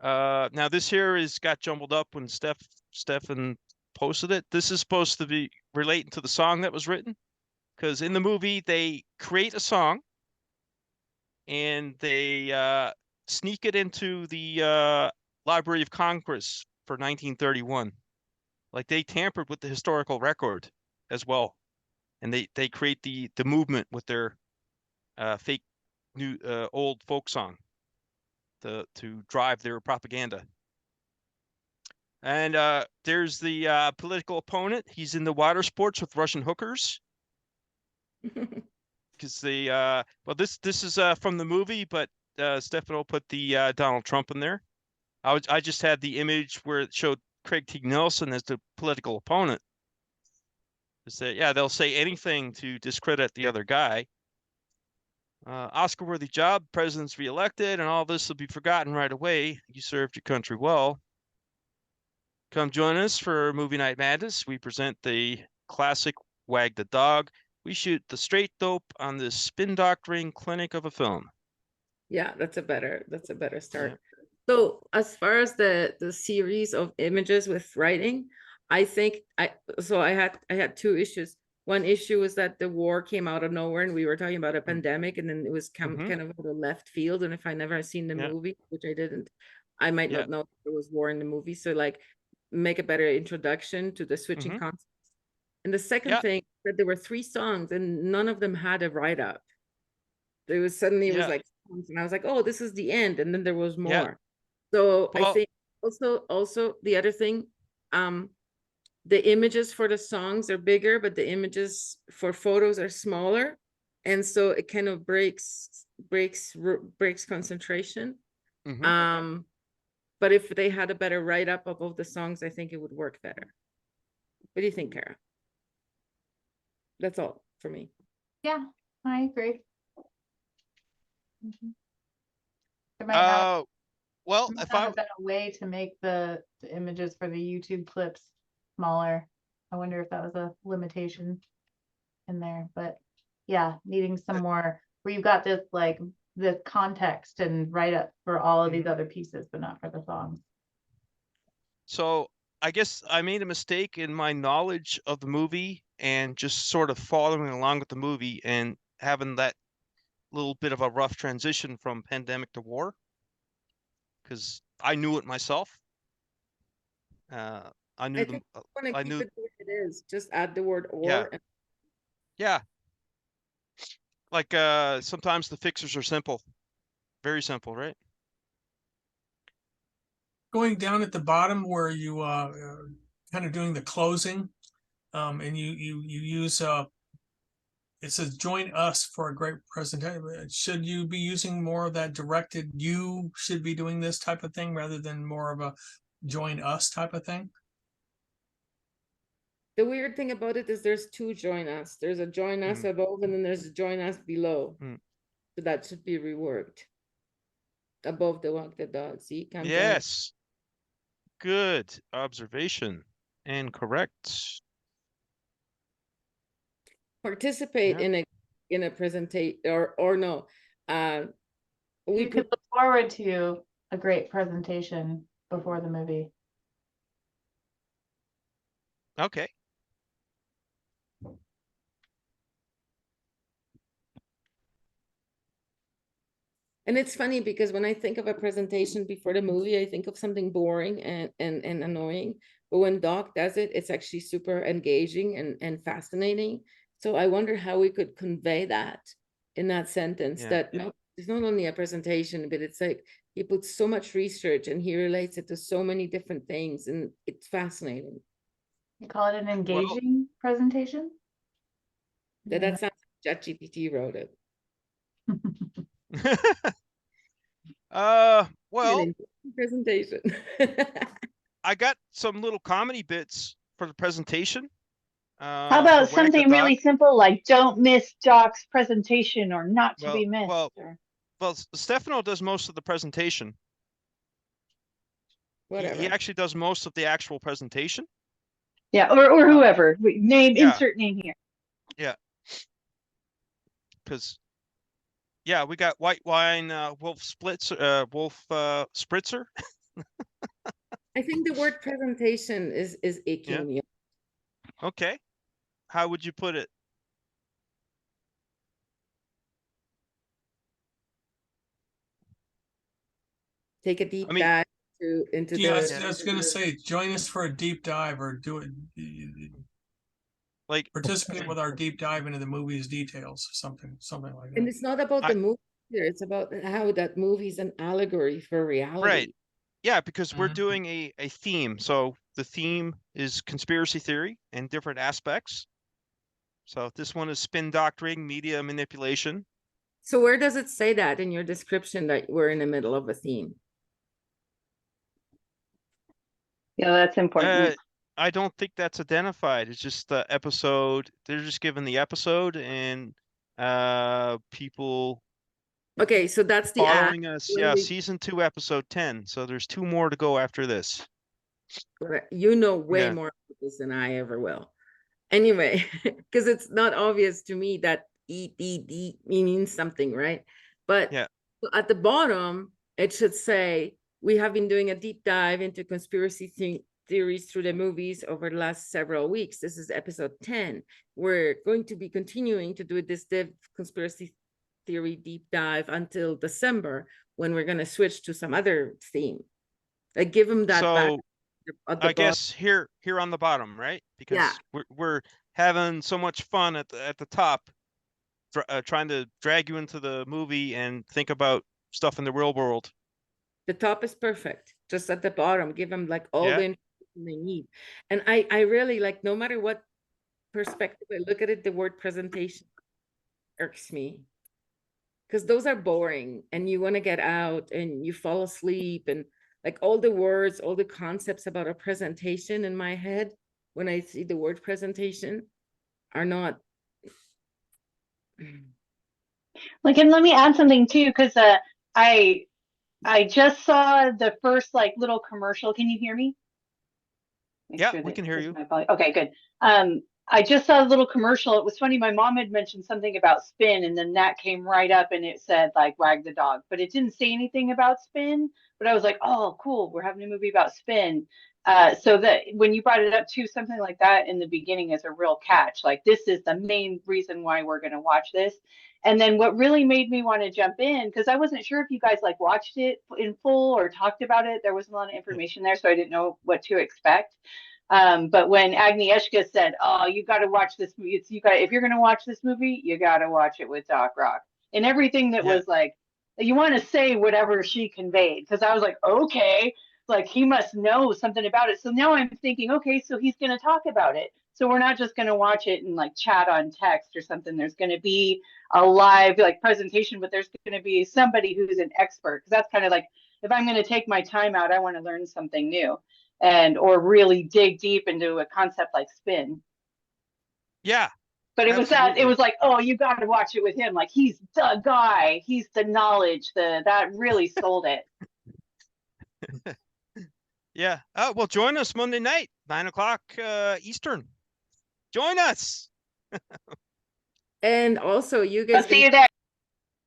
Now this here is got jumbled up when Stefan posted it. This is supposed to be relating to the song that was written, because in the movie they create a song and they sneak it into the Library of Congress for 1931. Like they tampered with the historical record as well, and they create the movement with their fake new old folk song to drive their propaganda. And there's the political opponent. He's in the water sports with Russian hookers. Because well, this is from the movie, but Stefano put the Donald Trump in there. I just had the image where it showed Craig T. Nelson as the political opponent. Yeah, they'll say anything to discredit the other guy. Oscar-worthy job, president's reelected, and all this will be forgotten right away. You served your country well. Come join us for Movie Night Madness. We present the classic Wag the Dog. We shoot the straight dope on this spin doctoring clinic of a film. Yeah, that's a better start. Yeah. So as far as the series of images with writing, I think I had two issues. One issue was that the war came out of nowhere, and we were talking about a pandemic, and then it was kind of out of left field. And if I never seen the movie, which I didn't, I might not know there was war in the movie. So like, make a better introduction to the switching concepts. And the second thing, that there were 3 songs, and none of them had a write up. There was suddenly it was like, and I was like, oh, this is the end, and then there was more. So I think also the other thing, the images for the songs are bigger, but the images for photos are smaller, and so it kind of breaks concentration. But if they had a better write-up of both the songs, I think it would work better. What do you think, Kara? That's all for me. Yeah, I agree. There might not, well, there if might I have been a way to make the images for the YouTube clips smaller. I wonder if that was a limitation in there, but yeah, needing some more where you've got this like the context and write up for all of these other pieces, but not for the songs. So I guess I made a mistake in my knowledge of the movie and just sort of following along with the movie and having that little bit of a rough transition from pandemic to war, because I knew it myself. I knew them. I knew it is. Just add the word or. Yeah. Like sometimes the fixers are simple, very simple, right? Going down at the bottom where you kind of doing the closing, and you use it says join us for a great presentation. Should you be using more of that directed, you should be doing this type of thing rather than more of a join us type of thing? The weird thing about it is there's two join us. There's a join us above and then there's a join us below. So that should be reworked. Above the walk the dog. See? Come join us. Yes. Good observation and correct. Participate Yeah. in a presentation or no. We You could look forward to a great presentation before the movie. Okay. And it's funny because when I think of a presentation before the movie, I think of something boring and annoying. But when Doc does it, it's actually super engaging and fascinating. So I wonder how we could convey that in that sentence, that it's not only a presentation, but it's like he puts so much research and he relates it to so many different things, and it's fascinating. You call it an engaging presentation? That sounds like ChatGPT wrote it. Well, Presentation. I got some little comedy bits for the presentation. How about for Wag the something really Dog. simple like don't miss Doc's presentation or not to be missed? Well, Stefano does most of the presentation. Whatever. He actually does most of the actual presentation. Yeah, or whoever. Insert name here. Yeah. Because we got white wine, Wolf Spritzer. I think the word presentation is icky me. Okay. How would you put it? Take a deep dive into Yeah, I the. was gonna say, join us for a deep dive or do it. Like participate with our deep dive into the movie's details, something like that. And it's not about the movie either. It's about how that movie's an allegory for reality. Right. Yeah, because we're doing a theme. So the theme is conspiracy theory and different aspects. So this one is spin doctoring, media manipulation. So where does it say that in your description that we're in the middle of a theme? Yeah, that's important. I don't think that's identified. It's just the episode. They're just given the episode and people. Okay, so that's the following us. Yeah, season 2, episode 10. So there's 2 more to go after this. You know way more about this than I ever will. Anyway, because it's not obvious to me that EDD means something, right? But at the bottom, it should say, we have been doing a deep dive into conspiracy theories through the movies over the last several weeks. This is episode 10. We're going to be continuing to do this conspiracy theory deep dive until December, when we're going to switch to some other theme. Like give them that back. I guess here on the bottom, right? Because we're having so much fun at the top, trying to drag you into the movie and think about stuff in the real world. The top is perfect. Just at the bottom, give them like all the information they need. And I really like, no matter what perspective I look at it, the word presentation irks me. Because those are boring and you want to get out and you fall asleep, and like all the words, all the concepts about a presentation in my head, when I see the word presentation, are not. Like, and let me add something too, because I just saw the first like little commercial. Can you hear me? We can hear you. Okay, good. I just saw a little commercial. It was funny. My mom had mentioned something about spin, and then that came right up and it said like wag the dog, but it didn't say anything about spin. But I was like, oh, cool. We're having a movie about spin. So that when you brought it up too, something like that in the beginning is a real catch. Like, this is the main reason why we're going to watch this. And then what really made me want to jump in, because I wasn't sure if you guys like watched it in full or talked about it. There wasn't a lot of information there, so I didn't know what to expect. But when Agnieszka said, "Oh, you got to watch this movie. If you're going to watch this movie, you got to watch it with Doc Rock," and everything that was like, you want to say whatever she conveyed, because I was like, okay, like he must know something about it. So now I'm thinking, okay, so he's going to talk about it. So we're not just going to watch it and like chat on text or something. There's going to be a live like presentation, but there's going to be somebody who's an expert. Because that's kind of like, if I'm going to take my time out, I want to learn something new and or really dig deep into a concept like spin. Yeah. But it was that, it Absolutely. was like, oh, you got to watch it with him. Like he's the guy, he's the knowledge, that really sold it. Yeah. Well, join us Monday night, 9 o'clock Eastern. Join us. And also, you I'll guys see you there.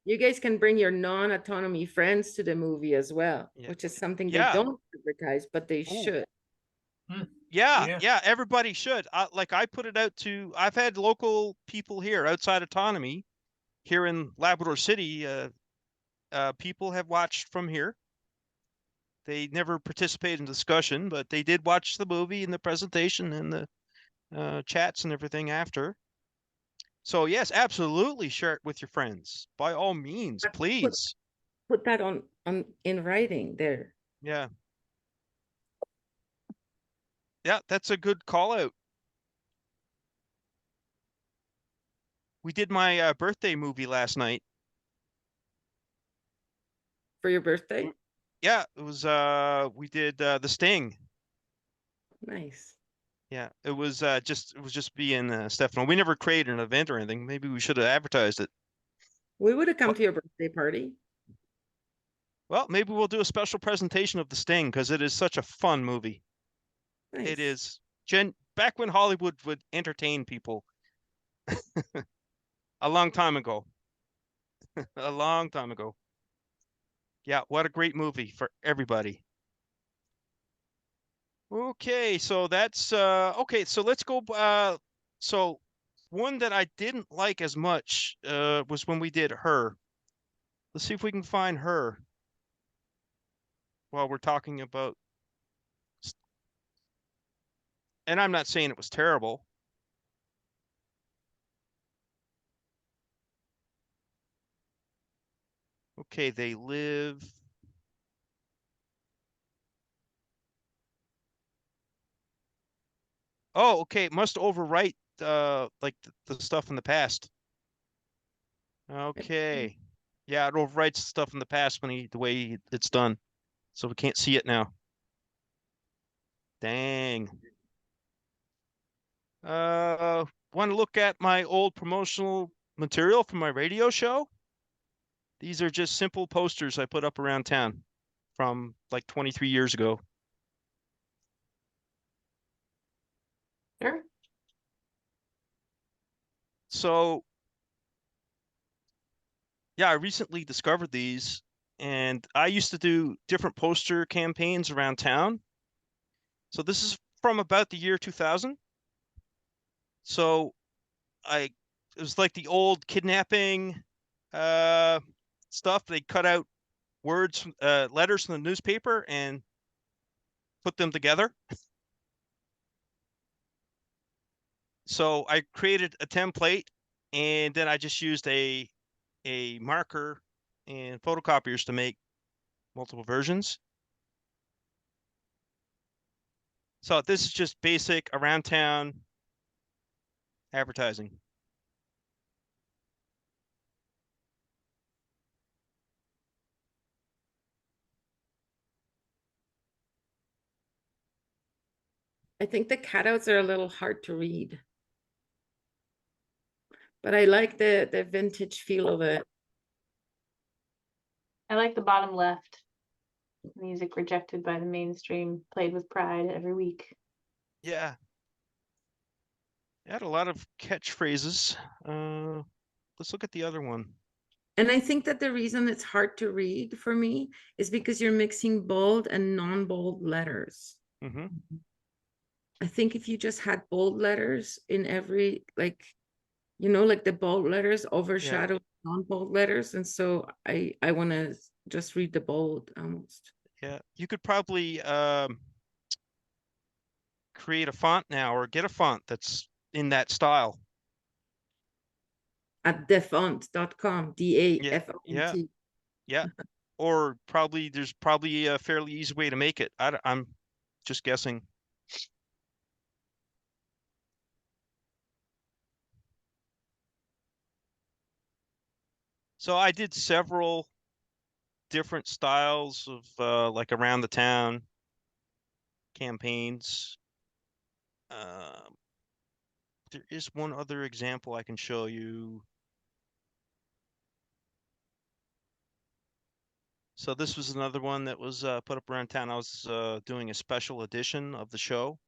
you guys can bring your non-autonomy friends to the movie as well, Yeah. which is something Yeah. they don't advertise, but they Ooh. should. Yeah, Yeah. everybody should. Like I put it out to, I've had local people here outside Autonomy here in Labrador City. People have watched from here. They never participated in discussion, but they did watch the movie and the presentation and the chats and everything after. So yes, absolutely share it with your friends. By all means, But please. Put that on in writing there. Yeah. Yeah, that's a good call out. We did my birthday movie last night. For your birthday? Yeah, it was we did The Sting. Nice. Yeah, it was just being Stefano. We never created an event or anything. Maybe we should have advertised it. We would have come Well- to your birthday party. Well, maybe we'll do a special presentation of The Sting because it is such a fun movie. Nice. It is back when Hollywood would entertain people. A long time ago. A long time ago. Yeah, what a great movie for everybody. Okay, so that's okay, so let's go so one that I didn't like as much was when we did Her. Let's see if we can find Her while we're talking about, and I'm not saying it was terrible. Okay, they live. Oh, okay, it must overwrite like the stuff in the past. Okay. Yeah, it overwrites stuff in the past when the way it's done. So we can't see it now. Dang. Want to look at my old promotional material from my radio show? These are just simple posters I put up around town from like 23 years ago. Sure. So, yeah, I recently discovered these, and I used to do different poster campaigns around town. So this is from about the year 2000. So it was like the old kidnapping stuff. They cut out words, letters from the newspaper and put them together. So I created a template, and then I just used a marker and photocopiers to make multiple versions. So this is just basic around town advertising. I think the cutouts are a little hard to read. But I like the vintage feel of it. I like the bottom left. Music rejected by the mainstream, played with pride every week. Yeah. It had a lot of catchphrases. Let's look at the other one. And I think that the reason it's hard to read for me is because you're mixing bold and non-bold letters. Mm-hmm. I think if you just had bold letters in every, like, you know, like the bold letters overshadow non-bold letters. And so I want to just read the bold almost. Yeah, you could probably create a font now or get a font that's in that style. At defont.com, D-A-F-O-N-T. Yeah. Or there's probably a fairly easy way to make it. I'm just guessing. So I did several different styles of like around the town campaigns. There is one other example I can show you. So this was another one that was put up around town. I was doing a special edition of the show.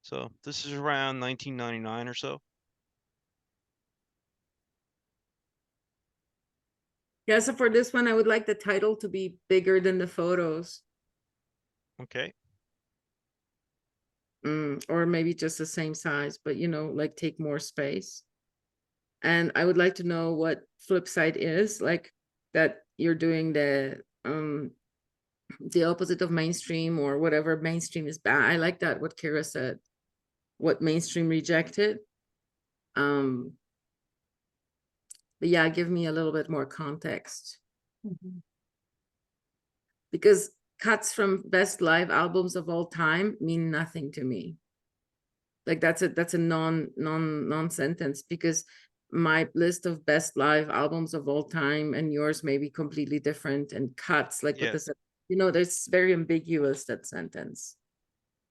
So this is around 1999 or so. Yeah, so for this one, I would like the title to be bigger than the photos. Okay. Or maybe just the same size, but you know, like take more space. And I would like to know what flip side is, like that you're doing the opposite of mainstream, or whatever mainstream is bad. I like that, what Kara said, what mainstream rejected. But yeah, give me a little bit more context. Because cuts from best live albums of all time mean nothing to me. Like that's a non sentence, because my list of best live albums of all time and yours may be completely different, and cuts like Yeah. what this, you know, that's very ambiguous, that sentence.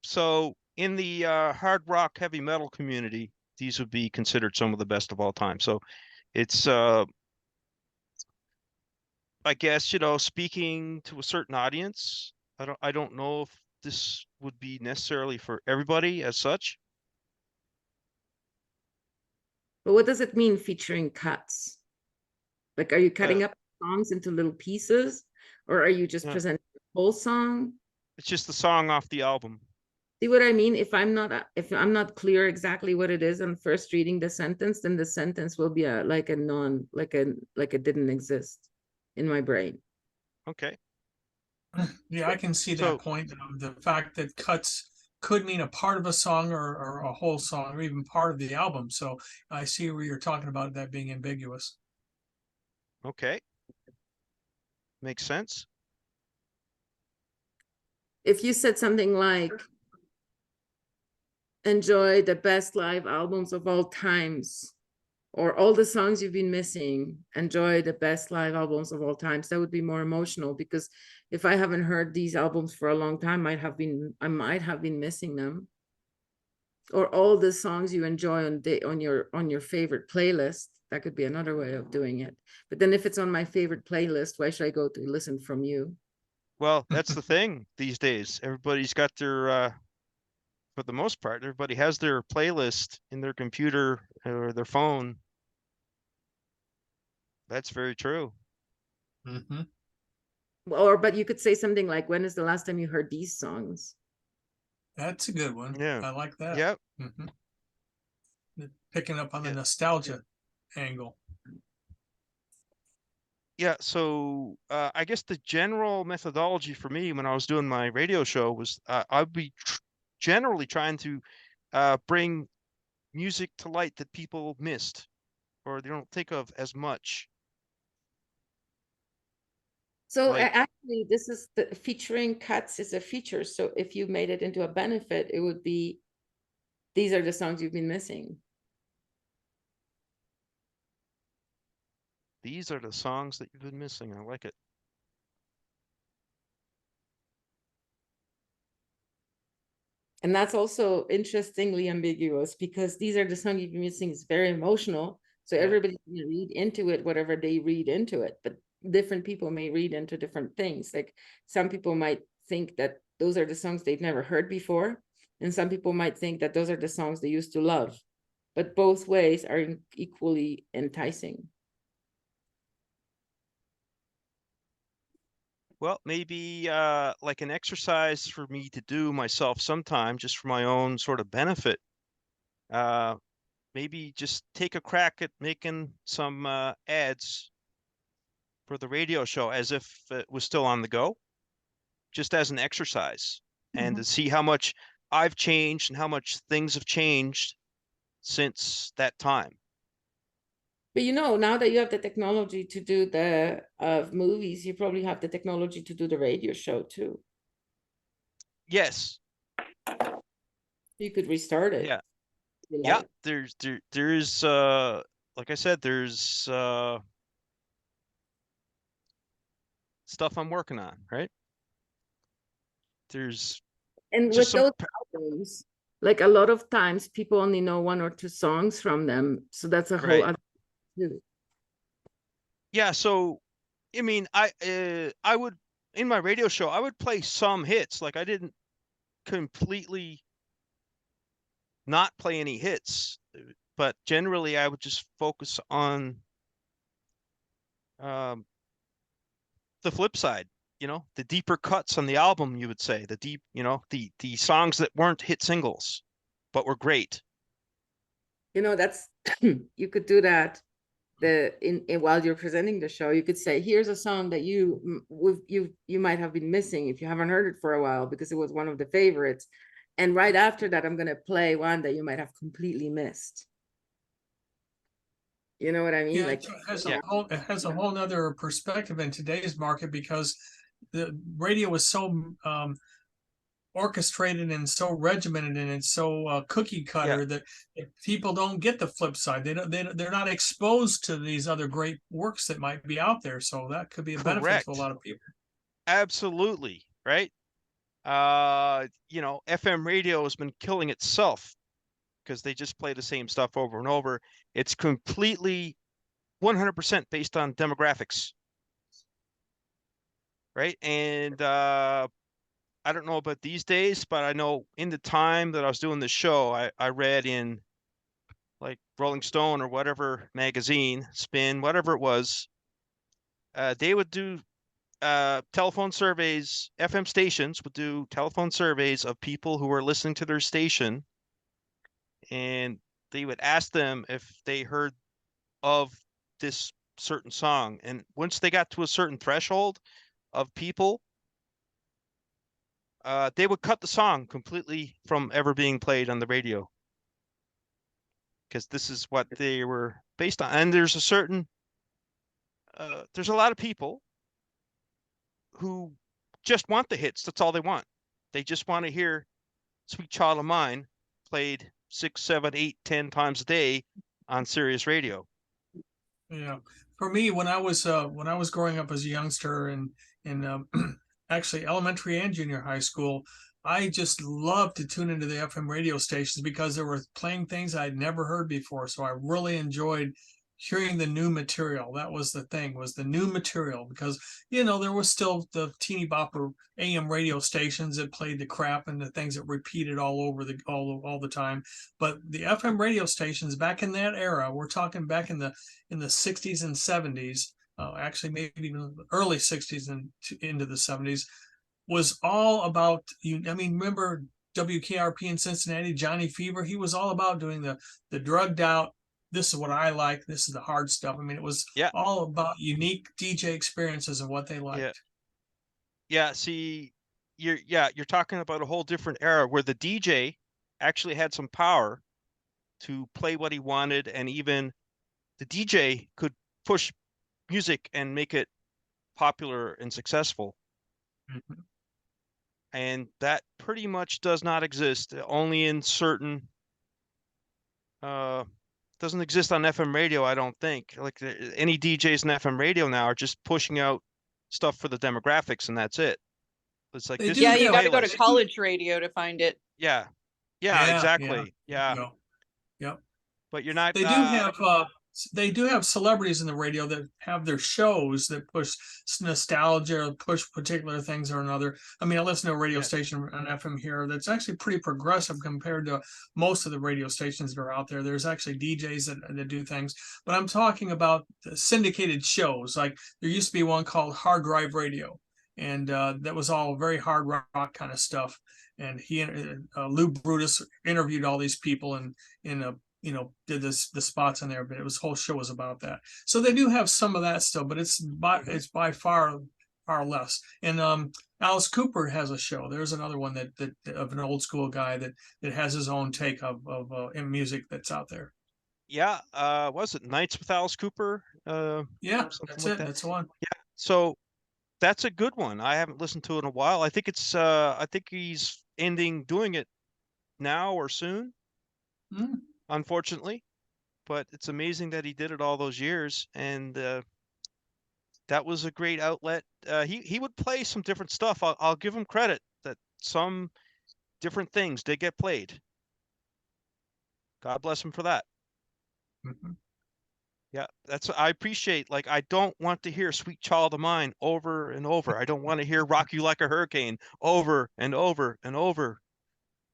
So in the hard rock heavy metal community, these would be considered some of the best of all time. So it's I guess, you know, speaking to a certain audience. I don't know if this would be necessarily for everybody as such. But what does it mean, featuring cuts? Like, are you cutting Uh, up songs into little pieces, or are you just Yeah. presenting the whole song? It's just the song off the album. See what I mean? If I'm not clear exactly what it is on first reading the sentence, then the sentence will be like it didn't exist in my brain. Okay. Yeah, I can see So- that point. The fact that cuts could mean a part of a song or a whole song or even part of the album. So I see where you're talking about that being ambiguous. Okay. Makes sense. If you said something like, enjoy the best live albums of all times, or all the songs you've been missing, enjoy the best live albums of all times, that would be more emotional, because if I haven't heard these albums for a long time, I might have been missing them. Or all the songs you enjoy on your favorite playlist, that could be another way of doing it. But then if it's on my favorite playlist, why should I go to listen from you? Well, that's the thing these days. Everybody's got their for the most part, everybody has their playlist in their computer or their phone. That's very true. Mm-hmm. But you could say something like, when is the last time you heard these songs? That's a good one. Yeah. I like that. Yep. Mhm. Picking up on the Yeah. nostalgia angle. Yeah, so I guess the general methodology for me when I was doing my radio show was I'd be generally trying to bring music to light that people missed or they don't think of as much. So Like- actually, this is the featuring cuts is a feature. So if you made it into a benefit, it would be, these are the songs you've been missing. These are the songs that you've been missing. I like it. And that's also interestingly ambiguous, because these are the songs you've been missing is very emotional. So Yeah. everybody's gonna read into it whatever they read into it, but different people may read into different things. Like some people might think that those are the songs they've never heard before, and some people might think that those are the songs they used to love. But both ways are equally enticing. Well, maybe like an exercise for me to do myself sometime, just for my own sort of benefit. Maybe just take a crack at making some ads for the radio show as if it was still on the go, just as an exercise, and to see how much I've changed and how much things have changed since that time. But you know, now that you have the technology to do the movies, you probably have the technology to do the radio show too. Yes. You could restart it. Yeah. if you Yeah. like. There is like I said, there's stuff I'm working on, right? There's And just with some those albums, like a lot of times people only know 1 or 2 songs from them. So that's a whole right. other. Yeah, so I mean, I would in my radio show, I would play some hits. Like I didn't completely not play any hits, but generally I would just focus on um, the flip side, the deeper cuts on the album, you would say, the deep, the songs that weren't hit singles, but were great. That's you could do that. While you're presenting the show, you could say, here's a song that you might have been missing if you haven't heard it for a while because it was one of the favorites. And right after that, I'm going to play one that you might have completely missed. You know what I mean? Yeah, Like, it has a whole nother perspective in today's market because the radio is so orchestrated and so regimented and it's so cookie cutter that people don't get the flip side. They're not exposed to these other great works that might be out there. So that could be a benefit to a lot of people. Absolutely, right? FM radio has been killing itself because they just play the same stuff over and over. It's completely 100% based on demographics, right? And I don't know about these days, but I know in the time that I was doing the show, I read in like Rolling Stone or whatever magazine, Spin, whatever it was, they would do telephone surveys. FM stations would do telephone surveys of people who were listening to their station, and they would ask them if they heard of this certain song. And once they got to a certain threshold of people, they would cut the song completely from ever being played on the radio because this is what they were based on. And there's a lot of people who just want the hits. That's all they want. They just want to hear Sweet Child of Mine played 6, 7, 8, 10 times a day on Sirius Radio. Yeah, for me, when I was growing up as a youngster and in actually elementary and junior high school, I just loved to tune into the FM radio stations because they were playing things I'd never heard before. So I really enjoyed hearing the new material. That was the thing, was the new material, because there was still the teeny bopper AM radio stations that played the crap and the things that repeated all over all the time. But the FM radio stations back in that era, we're talking back in the 60s and 70s, actually maybe even early 60s and into the 70s, was all about remember WKRP in Cincinnati, Johnny Fever? He was all about doing the drugged out, this is what I like, this is the hard stuff. I mean, it was all about unique DJ experiences of what they liked. Yeah, see, you're talking about a whole different era where the DJ actually had some power to play what he wanted, and even the DJ could push music and make it popular and successful. Mm-hmm. And that pretty much does not exist, only in certain doesn't exist on FM radio, I don't think. Like any DJs in FM radio now are just pushing out stuff for the demographics, and that's it. It's like this. Yeah, you got to go to college radio to find it. Yeah, exactly. Yeah. Yep. But you're not. They do have celebrities in the radio that have their shows that push nostalgia, or push particular things or another. I mean, I listen to a radio station on FM here that's actually pretty progressive compared to most of the radio stations that are out there. There's actually DJs that do things, but I'm talking about the syndicated shows. Like there used to be one called Hard Drive Radio, and that was all very hard rock kind of stuff. And Lou Brutus interviewed all these people did the spots in there, but the whole show was about that. So they do have some of that still, but it's by far less. And Alice Cooper has a show. There's another one that of an old school guy that has his own take of in music that's out there. Yeah, was it Nights with Alice Cooper? Yeah, that's it. That's the one. Yeah, so that's a good one. I haven't listened to it in a while. I think he's ending doing it now or soon. Unfortunately, but it's amazing that he did it all those years. And that was a great outlet. He would play some different stuff. I'll give him credit that some different things did get played. God bless him for that. Mhm. Yeah, I appreciate, like, I don't want to hear Sweet Child of Mine over and over. I don't want to hear Rock You Like a Hurricane over and over and over.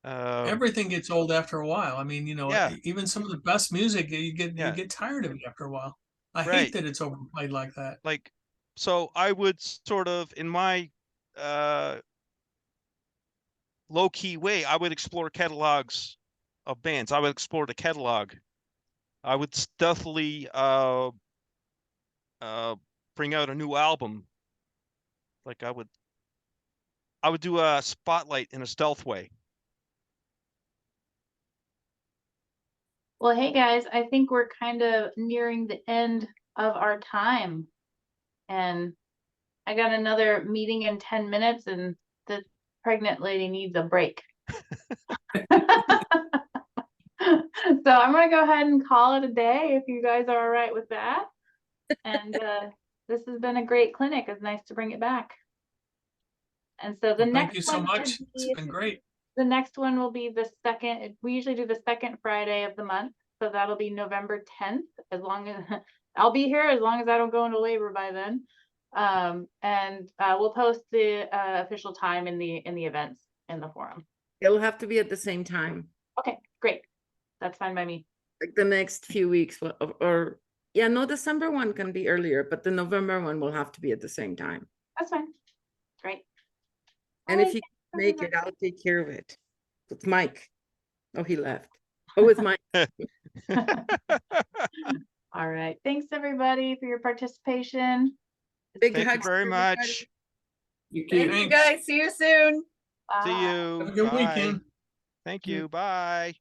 Everything gets old after a while. I mean, Yeah. even some of the best music, you Yeah. get tired of it after a while. I Right. hate that it's overplayed like that. Like, so I would sort of, in my low-key way, I would explore catalogs of bands. I would explore the catalog. I would stealthily bring out a new album. Like I would do a spotlight in a stealth way. Well, hey guys, I think we're kind of nearing the end of our time. And I got another meeting in 10 minutes and the pregnant lady needs a break. So I'm gonna go ahead and call it a day if you guys are all right with that. And this has been a great clinic. It's nice to bring it back. And so the Well, thank next you so one much. should It's be, been great. the next one will be the second. We usually do the second Friday of the month, so that'll be November 10th. As long as I'll be here, as long as I don't go into labor by then. And we'll post the official time in the events in the forum. It'll have to be at the same time, Okay, great. That's fine by me. like the next few weeks, or yeah, no, December one can be earlier, but the November one will have to be at the same time. That's fine. Great. And if you make it, I'll take care of it with Mike. Oh, he left. Oh, with Mike. All right. Thanks everybody for your participation. Big Thank you hugs very to everybody. much. Thank you Thanks. guys. See you soon. See Bye. you. Have a good Bye. weekend. Thank you. Bye.